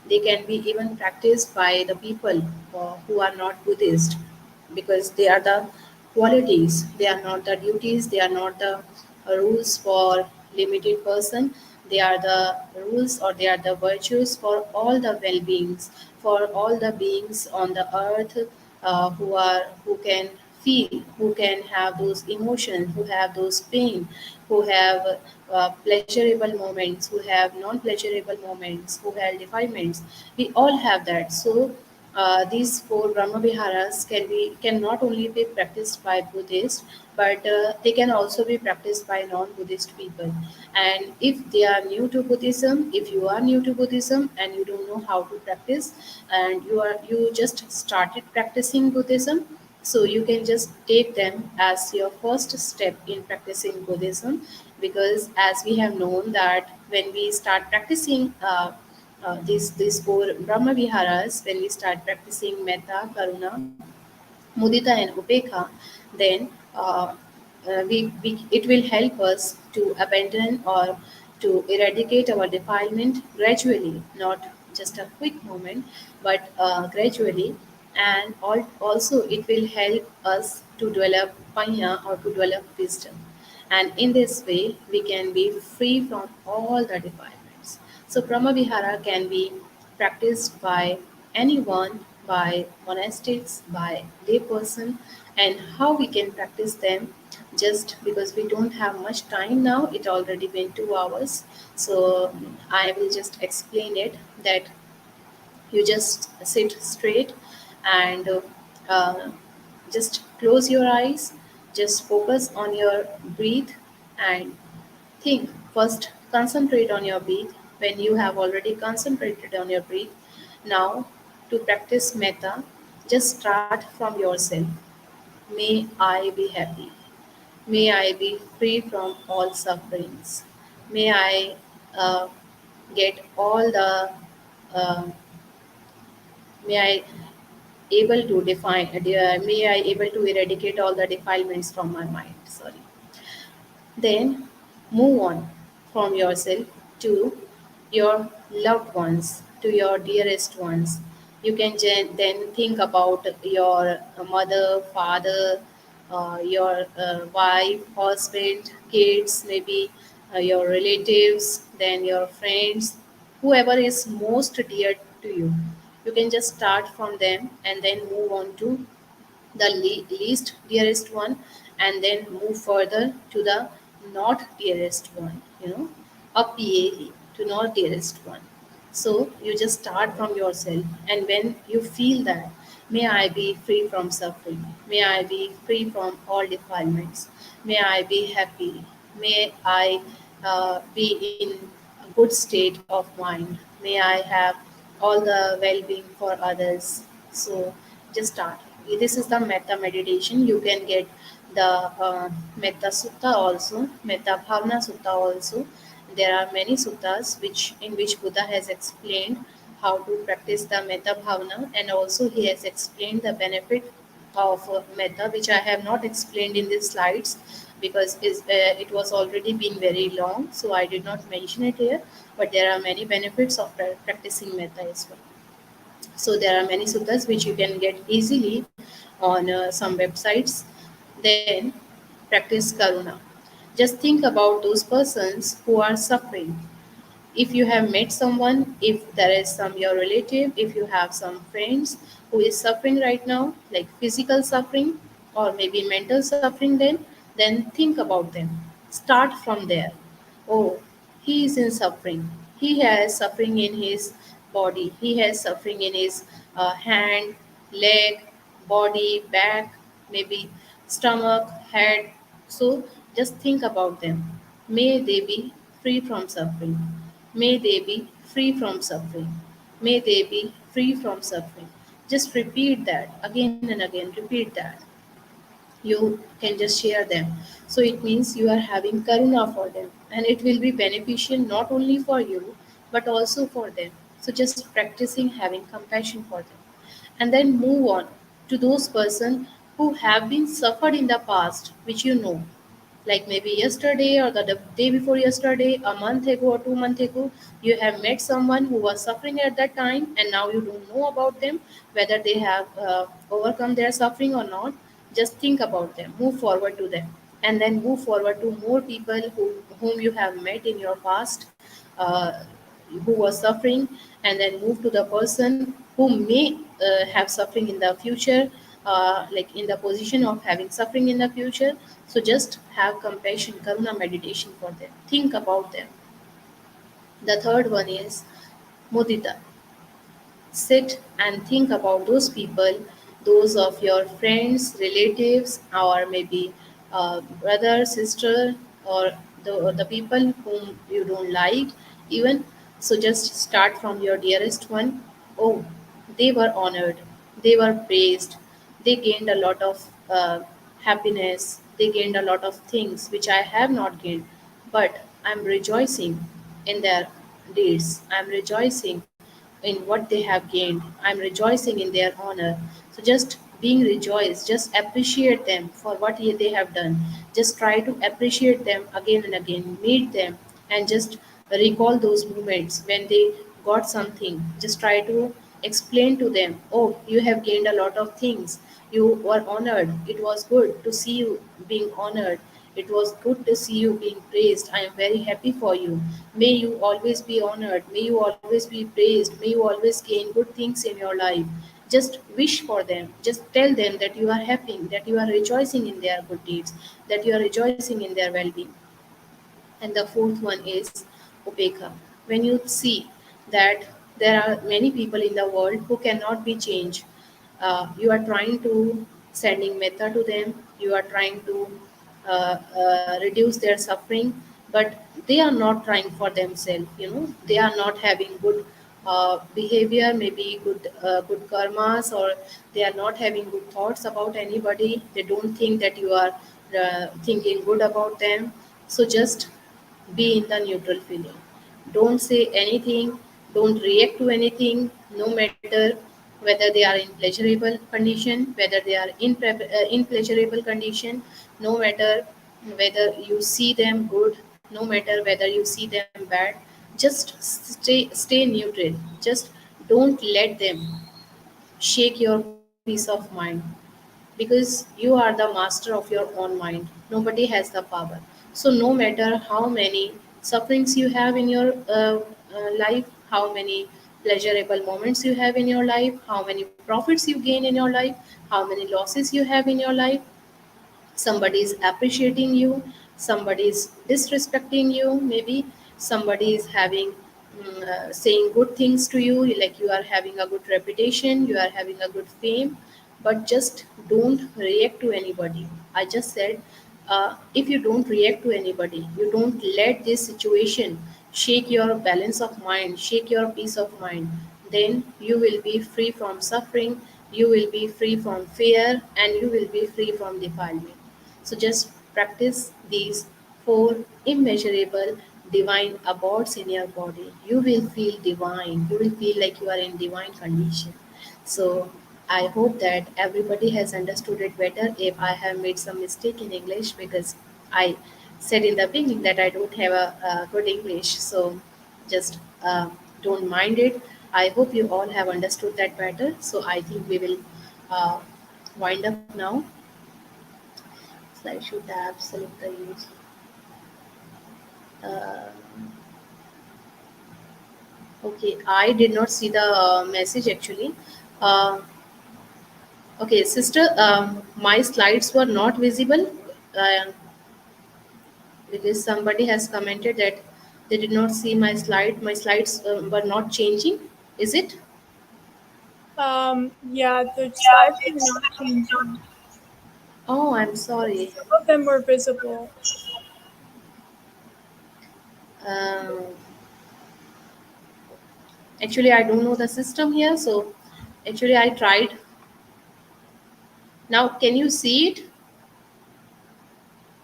they can be even practiced by the people who are not Buddhist, because they are the qualities, they are not the duties, they are not the rules for limited person, they are the rules or they are the virtues for all the well-beings, for all the beings on the earth, who can feel, who can have those emotions, who have those pain, who have pleasurable moments, who have non-pleasurable moments, who have defilements. We all have that. So these four Brahma Viharas can not only be practiced by Buddhists, but they can also be practiced by non-Buddhist people. And if they are new to Buddhism, if you are new to Buddhism and you don't know how to practice, and you just started practicing Buddhism, so you can just take them as your first step in practicing Buddhism, because as we have known that when we start practicing these four Brahma Viharas, when we start practicing Metta, Karuna, Mudita, and Upekha, then it will help us to abandon or to eradicate our defilement gradually, not just a quick moment, but gradually. And also, it will help us to develop panya or to develop wisdom. And in this way, we can be free from all the defilements. So, Brahma Vihara can be practiced by anyone, by monastics, by layperson, and how we can practice them. Just because we don't have much time now, it already been 2 hours. So I will just explain it that you just sit straight and uh, just close your eyes, just focus on your breath and think. First, concentrate on your breath. When you have already concentrated on your breath, now to practice metta, just start from yourself. May I be happy. May I be free from all sufferings. May I uh, get all the uh, may I able to define may I able to eradicate all the defilements from my mind. Sorry. Then move on from yourself to your loved ones, to your dearest ones. You can then think about your mother, father, your wife, husband, kids, maybe your relatives, then your friends, whoever is most dear to you. You can just start from them and then move on to the least dearest one, and then move further to the not dearest one, up to not dearest one. So you just start from yourself, and when you feel that, may I be free from suffering, may I be free from all defilements, may I be happy, may I be in a good state of mind, may I have all the well-being for others. So just start. This is the metta meditation. You can get the metta sutta also, metta bhavana sutta also. There are many suttas in which Buddha has explained how to practice the metta bhavana, and also he has explained the benefit of metta, which I have not explained in these slides because it was already been very long, so I did not mention it here. But there are many benefits of practicing metta as well. So there are many suttas which you can get easily on some websites. Then practice karuna. Just think about those persons who are suffering. If you have met someone, if there is some your relative, if you have some friends who is suffering right now, like physical suffering or maybe mental suffering, then think about them. Start from there. Oh, he is in suffering. He has suffering in his body. He has suffering in his hand, leg, body, back, maybe stomach, head. So just think about them. May they be free from suffering. May they be free from suffering. May they be free from suffering. Just repeat that again and again. Repeat that. You can just share them. So it means you are having karuna for them, and it will be beneficial not only for you but also for them. So just practicing having compassion for them, and then move on to those person who have been suffered in the past, which you know, like maybe yesterday or the day before yesterday, a month ago or 2 months ago, you have met someone who was suffering at that time, and now you don't know about them, whether they have overcome their suffering or not. Just think about them, move forward to them, and then move forward to more people whom you have met in your past, uh, who was suffering, and then move to the person who may have suffering in the future, like in the position of having suffering in the future. So just have compassion, karuna meditation for them. Think about them. The third one is mudita. Sit and think about those people, those of your friends, relatives, or maybe brother, sister, or the people whom you don't like, even. So just start from your dearest one. Oh, they were honored, they were praised, they gained a lot of happiness, they gained a lot of things which I have not gained, but I'm rejoicing in their deeds. I'm rejoicing in what they have gained. I'm rejoicing in their honor. So just being rejoiced, just appreciate them for what they have done. Just try to appreciate them again and again. Meet them and just recall those moments when they got something. Just try to explain to them, oh, you have gained a lot of things. You were honored. It was good to see you being honored. It was good to see you being praised. I am very happy for you. May you always be honored. May you always be praised. May you always gain good things in your life. Just wish for them. Just tell them that you are happy, that you are rejoicing in their good deeds, that you are rejoicing in their well being. And the fourth one is upekha. When you see that there are many people in the world who cannot be changed, you are trying to sending metta to them, you are trying to reduce their suffering, but they are not trying for themselves. They are not having good behavior, maybe good karmas, or they are not having good thoughts about anybody. They don't think that you are thinking good about them. So just be in the neutral feeling. Don't say anything, don't react to anything, no matter whether they are in pleasurable condition, whether they are in pleasurable condition, no matter whether you see them good, no matter whether you see them bad. Just stay neutral. Just don't let them shake your peace of mind, because you are the master of your own mind. Nobody has the power. So no matter how many sufferings you have in your life, how many pleasurable moments you have in your life, how many profits you gain in your life, how many losses you have in your life, somebody is appreciating you, somebody is disrespecting you, maybe somebody is having saying good things to you, like you are having a good reputation, you are having a good fame, but just don't react to anybody. I just said, if you don't react to anybody, you don't let this situation shake your balance of mind, shake your peace of mind, then you will be free from suffering, you will be free from fear, and you will be free from defilement. So just practice these four immeasurable divine abodes in your body. You will feel divine. You will feel like you are in divine condition. So I hope that everybody has understood it better. If I have made some mistake in English, because I said in the beginning that I don't have a good English, so just don't mind it. I hope you all have understood that better. So I think we will uh, wind up now. Slideshow tab, select the use. Uh, Okay, I did not see the message actually. Uh, okay, sister, my slides were not visible because somebody has commented that they did not see my slide. My slides were not changing. Is it? Yeah, the slides were not changing. Oh, I'm sorry. Some of them were visible. Um, Actually, I don't know the system here, so actually I tried. Now, can you see it?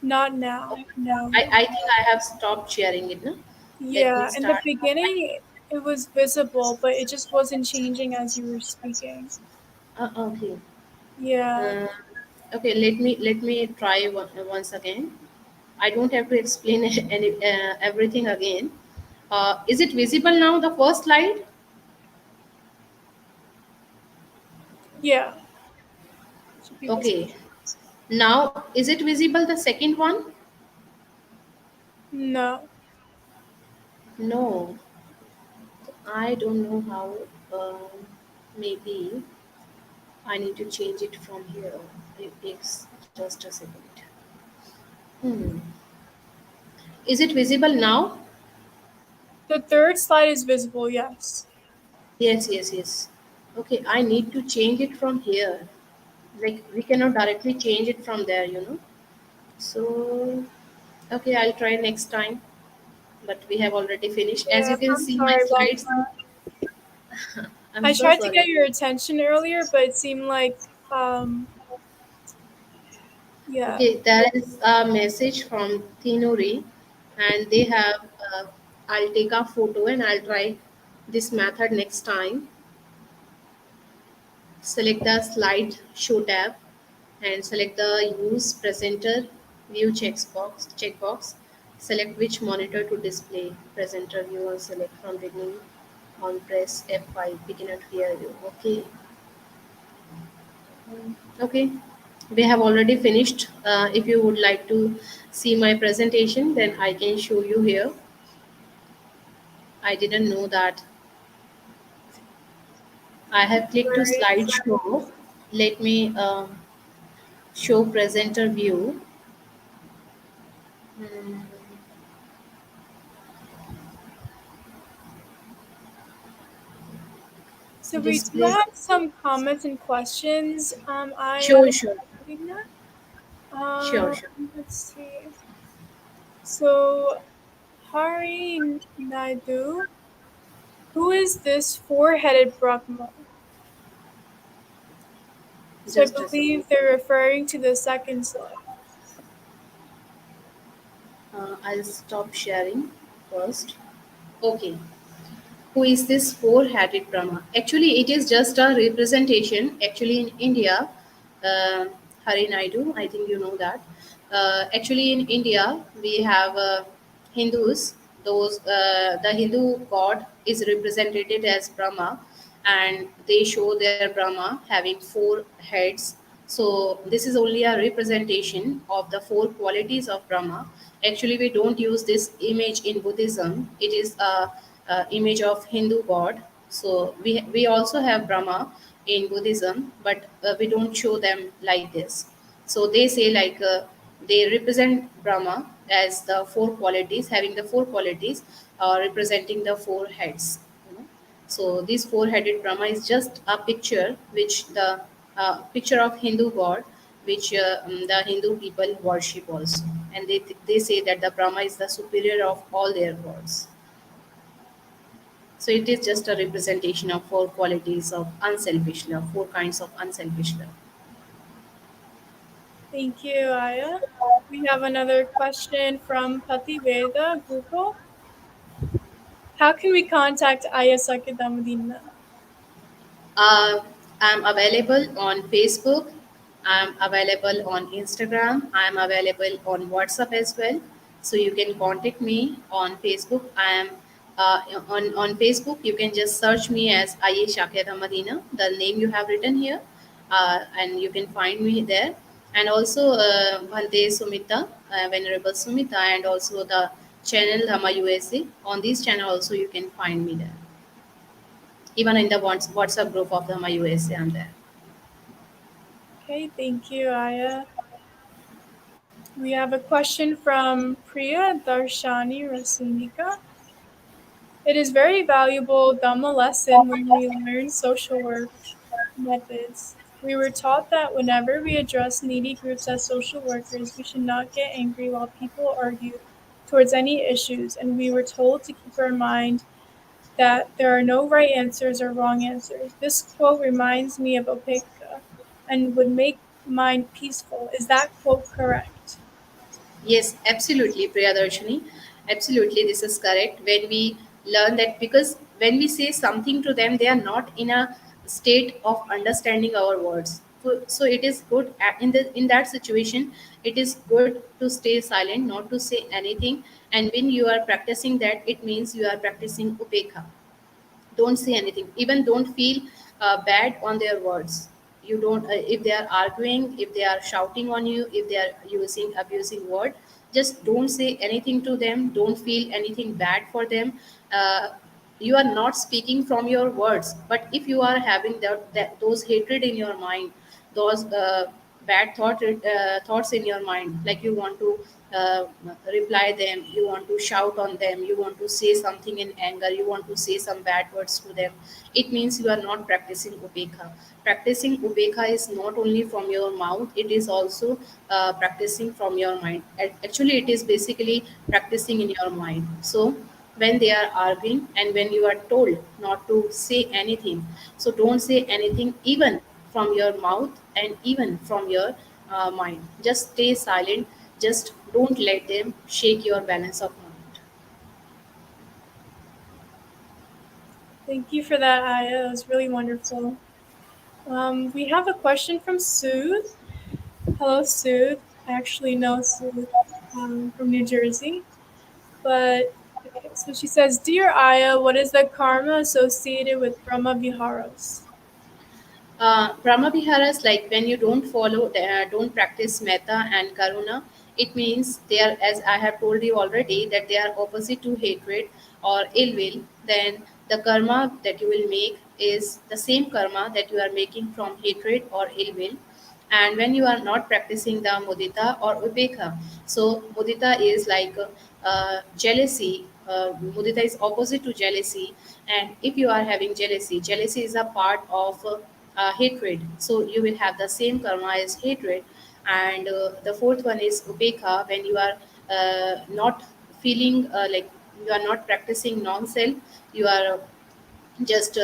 Not now. No. I think I have stopped sharing it. No? Let me Yeah, in the start. beginning it was visible, but it just wasn't changing as you were speaking. Okay. Yeah. Uh, okay. Let me try once again. I don't have to explain everything again. Is it visible now? The first slide. Yeah. Should be visible. Okay. Now, is it visible? The second one? No. No. I don't know how. Maybe I need to change it from here. It takes just a second. Hmm. Is it visible now? The third slide is visible, yes. Yes, yes, yes. Okay, I need to change it from here. Like we cannot directly change it from there. So, okay, I'll try next time. But we have already finished. As Yeah, you can I'm see, my sorry about slides. that. I'm I so tried to get sorry. your attention earlier, but it seemed like yeah. Okay, there is a message from Tinuri, and they have. I'll take a photo and I'll try this method next time. Select the slide show tab and select the use presenter view checkbox. Select which monitor to display presenter view or select from beginning on press F5. We cannot hear you. Okay. Okay. We have already finished. If you would like to see my presentation, then I can show you here. I didn't know that. I have clicked to Right. slide show. Let me show presenter view. Hmm. So we do Display. have some comments and questions. I Sure, sure, reading that. sure, sure. Let's see. So Hari Naidu, who is this four-headed Brahma? So I Just a second. believe they're referring to the second slide. I'll stop sharing first. Okay. Who is this four-headed Brahma? Actually, it is just a representation. Actually, in India, uh, Hari Naidu, I think you know that. Actually, in India, we have Hindus. The Hindu god is represented as Brahma, and they show their Brahma having four heads. So this is only a representation of the four qualities of Brahma. Actually, we don't use this image in Buddhism. It is a image of Hindu god. So we also have Brahma in Buddhism, but we don't show them like this. So they say like they represent Brahma as the four qualities, having the four qualities, representing the four heads. So this four-headed Brahma is just a picture, which the picture of Hindu god, which the Hindu people worship also, and they say that the Brahma is the superior of all their gods. So it is just a representation of four qualities of unselfish love, four kinds of unselfish love. Thank you, Aya. We have another question from Pativeda Google. How can we contact Aya Sakya Dhammadinnā? Uh, I'm available on Facebook. I'm available on Instagram. I'm available on WhatsApp as well. So you can contact me on Facebook. I am on Facebook. You can just search me as Aye Shakya Dhammadinnā, the name you have written here, and you can find me there. And also Bhante Sumita, Venerable Sumita, and also the channel Dhamma USA. On this channel also you can find me there. Even in the WhatsApp group of the my USA, I'm there. Okay, thank you, Aya. We have a question from Priya Darshani Rasinika. It is very valuable Dhamma lesson when we learn social work methods. We were taught that whenever we address needy groups as social workers, we should not get angry while people argue towards any issues, and we were told to keep our mind that there are no right answers or wrong answers. This quote reminds me of Opeka and would make mind peaceful. Is that quote correct? Yes, absolutely, Priyadarshini. Absolutely, this is correct. When we learn that, because when we say something to them, they are not in a state of understanding our words. So it is good in that situation. It is good to stay silent, not to say anything. And when you are practicing that, it means you are practicing upekha. Don't say anything, even don't feel bad on their words. You don't if they are arguing, if they are shouting on you, if they are using abusing word, just don't say anything to them. Don't feel anything bad for them. uh, you are not speaking from your words, but if you are having those hatred in your mind, those thoughts in your mind, like you want to uh, reply them, you want to shout on them, you want to say something in anger, you want to say some bad words to them, it means you are not practicing ubekha. Practicing ubekha is not only from your mouth, it is also practicing from your mind. Actually, it is basically practicing in your mind. So when they are arguing and when you are told not to say anything, so don't say anything, even from your mouth and even from your mind. Just stay silent. Just don't let them shake your balance of mind. Thank you for that, Aya. It was really wonderful. We have a question from Soothe. Hello, Soothe. I actually know Soothe from New Jersey. But okay, so she says, Dear Aya, what is the karma associated with Brahma Viharas? Brahma Viharas, like when you don't don't practice Metta and Karuna, it means they are, as I have told you already, that they are opposite to hatred or ill will. Then the karma that you will make is the same karma that you are making from hatred or ill will. And when you are not practicing the mudita or upekha, so mudita is like jealousy. Mudita is opposite to jealousy, and if you are having jealousy, jealousy is a part of hatred, so you will have the same karma as hatred. And the fourth one is upekha, when you are not feeling like you are not practicing non-self, you are just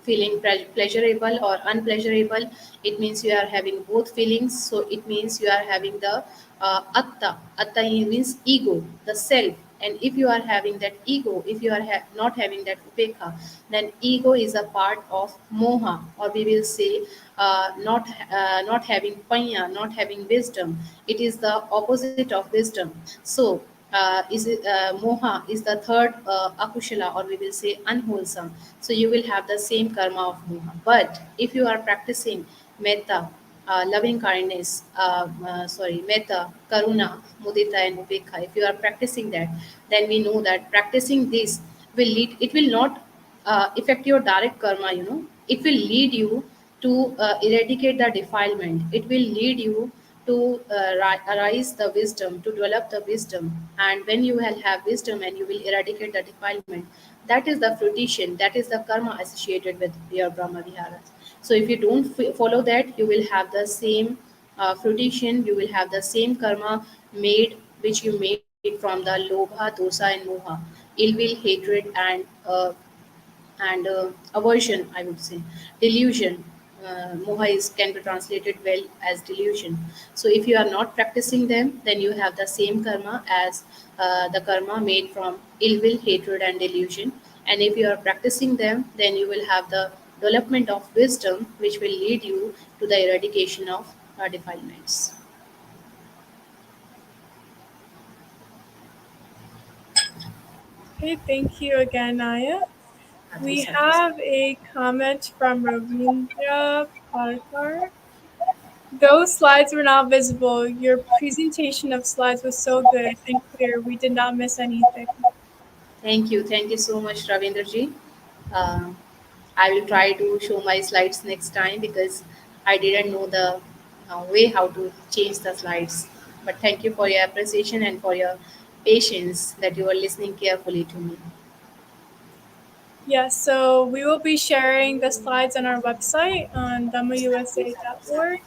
feeling pleasurable or unpleasurable. It means you are having both feelings, so it means you are having the atta means ego, the self. And if you are having that ego, if you are not having that upekha, then ego is a part of moha, or we will say not having panya, not having wisdom. It is the opposite of wisdom. So moha is the third akushala, or we will say unwholesome. So you will have the same karma of moha. But if you are practicing metta, loving kindness, metta, karuna, mudita, and upekha, if you are practicing that, then we know that practicing this will lead. It will not affect your direct karma. It will lead you to eradicate the defilement. It will lead you to arise the wisdom, to develop the wisdom. And when you will have wisdom and you will eradicate the defilement, that is the fruition, that is the karma associated with your Brahma Viharas. So if you don't follow that, you will have the same fruition, you will have the same karma made, which you made from the lobha, dosa, and moha, ill will, hatred, and aversion, I would say, delusion. Moha is can be translated well as delusion. So if you are not practicing them, then you have the same karma as the karma made from ill will, hatred, and delusion. And if you are practicing them, then you will have the development of wisdom, which will lead you to the eradication of defilements. Okay, thank you again, Aya. Sadhu, We sadhu, sadhu. have a comment from Ravindra Parkar. Those slides were not visible. Your presentation of slides was so good and clear. We did not miss anything. Thank you so much, Ravindraji. I will try to show my slides next time because I didn't know the way how to change the slides. But thank you for your appreciation and for your patience that you are listening carefully to me. Yes, so we will be sharing the slides on our website on dhammausa.org.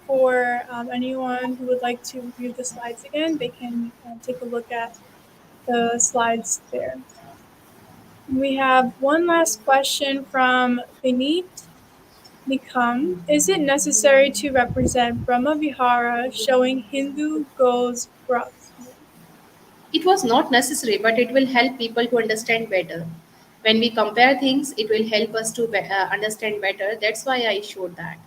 For anyone who would like to review the slides again, they can take a look at the slides there. We have one last question from Vineet Nikam. Is it necessary to represent Brahma Vihara showing Hindu goals roughly? It was not necessary, but it will help people to understand better. When we compare things, it will help us to understand better. That's why I showed that.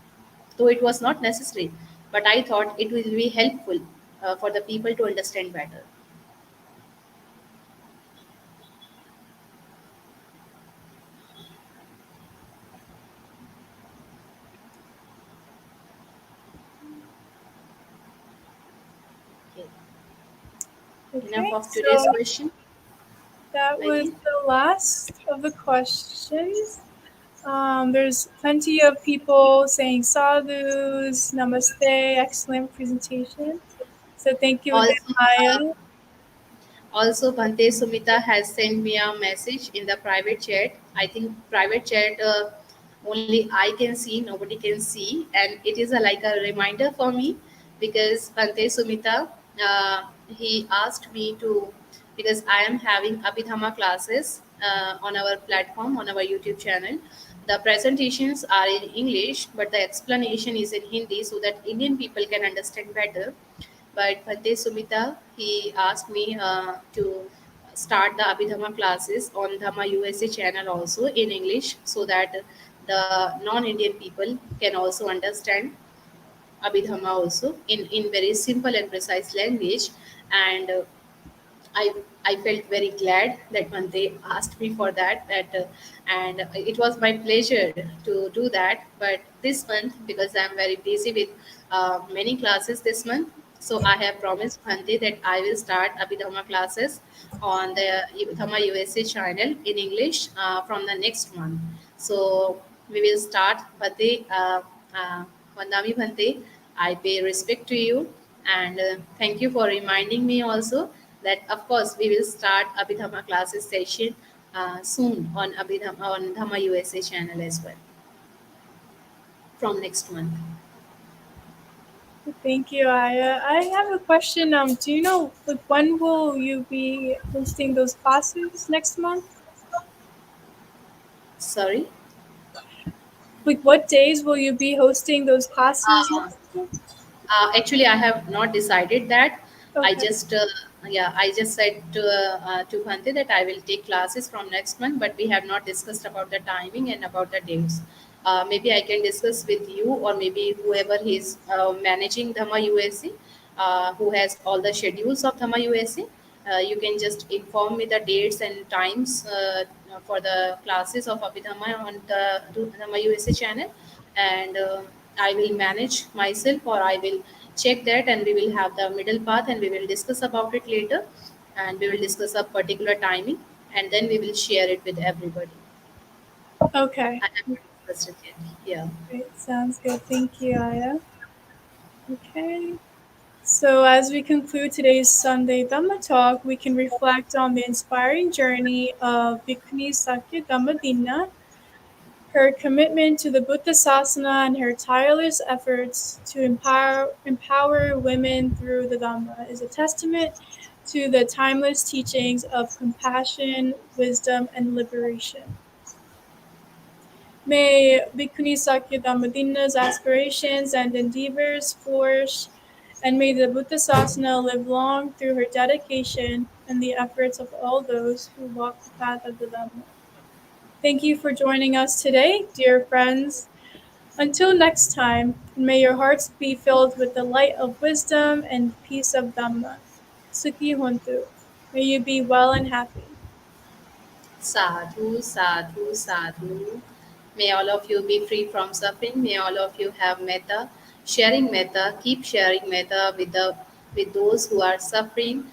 Though it was not necessary, but I thought it will be helpful for the people to understand better. Okay. Enough Okay, of today's so question, that I was think. the last of the questions. There's plenty of people saying sadhus, namaste, excellent presentation. So thank you again, Also, Maya. Also, Bhante Sumita has sent me a message in the private chat. I think private chat only I can see, nobody can see, and it is like a reminder for me because Bhante Sumita he asked me to because I am having Abhidhamma classes on our platform on our YouTube channel. The presentations are in English, but the explanation is in Hindi so that Indian people can understand better. But Bhante Sumita, he asked me to start the Abhidhamma classes on Dhamma USA channel also in English so that the non-Indian people can also understand Abhidhamma also in very simple and precise language. And I I felt very glad that when they asked me for and it was my pleasure to do that. But this month, because I'm very busy with many classes this month, so I have promised Bhante that I will start Abhidhamma classes on the Dhamma USA channel in English from the next month. So we will start, Bhante. Vandami Bhante, I pay respect to you and thank you for reminding me also that of course we will start Abhidhamma classes session soon on Abhidhamma on Dhamma USA channel as well from next month. Thank you, Aya. I have a question. Do you know like when will you be hosting those classes next month? Sorry. Like what days will you be hosting those classes Uh, next month? Actually, I have not decided that. I Okay. just I just said to Bhante that I will take classes from next month, but we have not discussed about the timing and about the dates. Maybe I can discuss with you or maybe whoever is managing Dhamma USA, who has all the schedules of Dhamma USA. You can just inform me the dates and times for the classes of Abhidhamma on the Dhamma USA channel, and I will manage myself, or I will check that, and we will have the middle path, and we will discuss about it later, and we will discuss a particular timing, and then we will share it with everybody. Okay. I have not discussed it yet. Yeah. Great. Sounds good. Thank you, Aya. Okay. So, as we conclude today's Sunday Dhamma Talk, we can reflect on the inspiring journey of Bhikkhuni Sākya Dhammadinnā. Her commitment to the Buddha Sasana and her tireless efforts to empower women through the Dhamma is a testament to the timeless teachings of compassion, wisdom, and liberation. May Bhikkhuni Sākya Dhammadinnā's aspirations and endeavors flourish, and may the Buddha Sasana live long through her dedication and the efforts of all those who walk the path of the Dhamma. Thank you for joining us today, dear friends. Until next time, may your hearts be filled with the light of wisdom and peace of Dhamma. Sukhi Hontu. May you be well and happy. Sadhu, sadhu, sadhu. May all of you be free from suffering. May all of you have metta. Sharing metta, keep sharing metta with those who are suffering.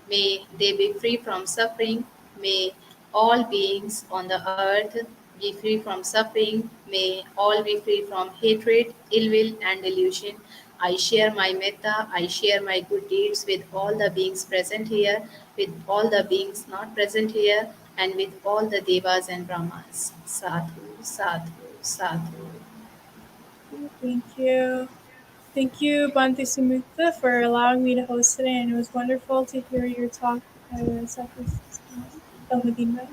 May they be free from suffering. May all beings on the earth be free from suffering. May all be free from hatred, ill will, and delusion. I share my metta, I share my good deeds with all the beings present here, with all the beings not present here, and with all the devas and brahmas. Sadhu, sadhu, sadhu. Thank you. Thank you, Bhante Sumita, for allowing me to host today, and it was wonderful to hear your talk, Dhammadinna.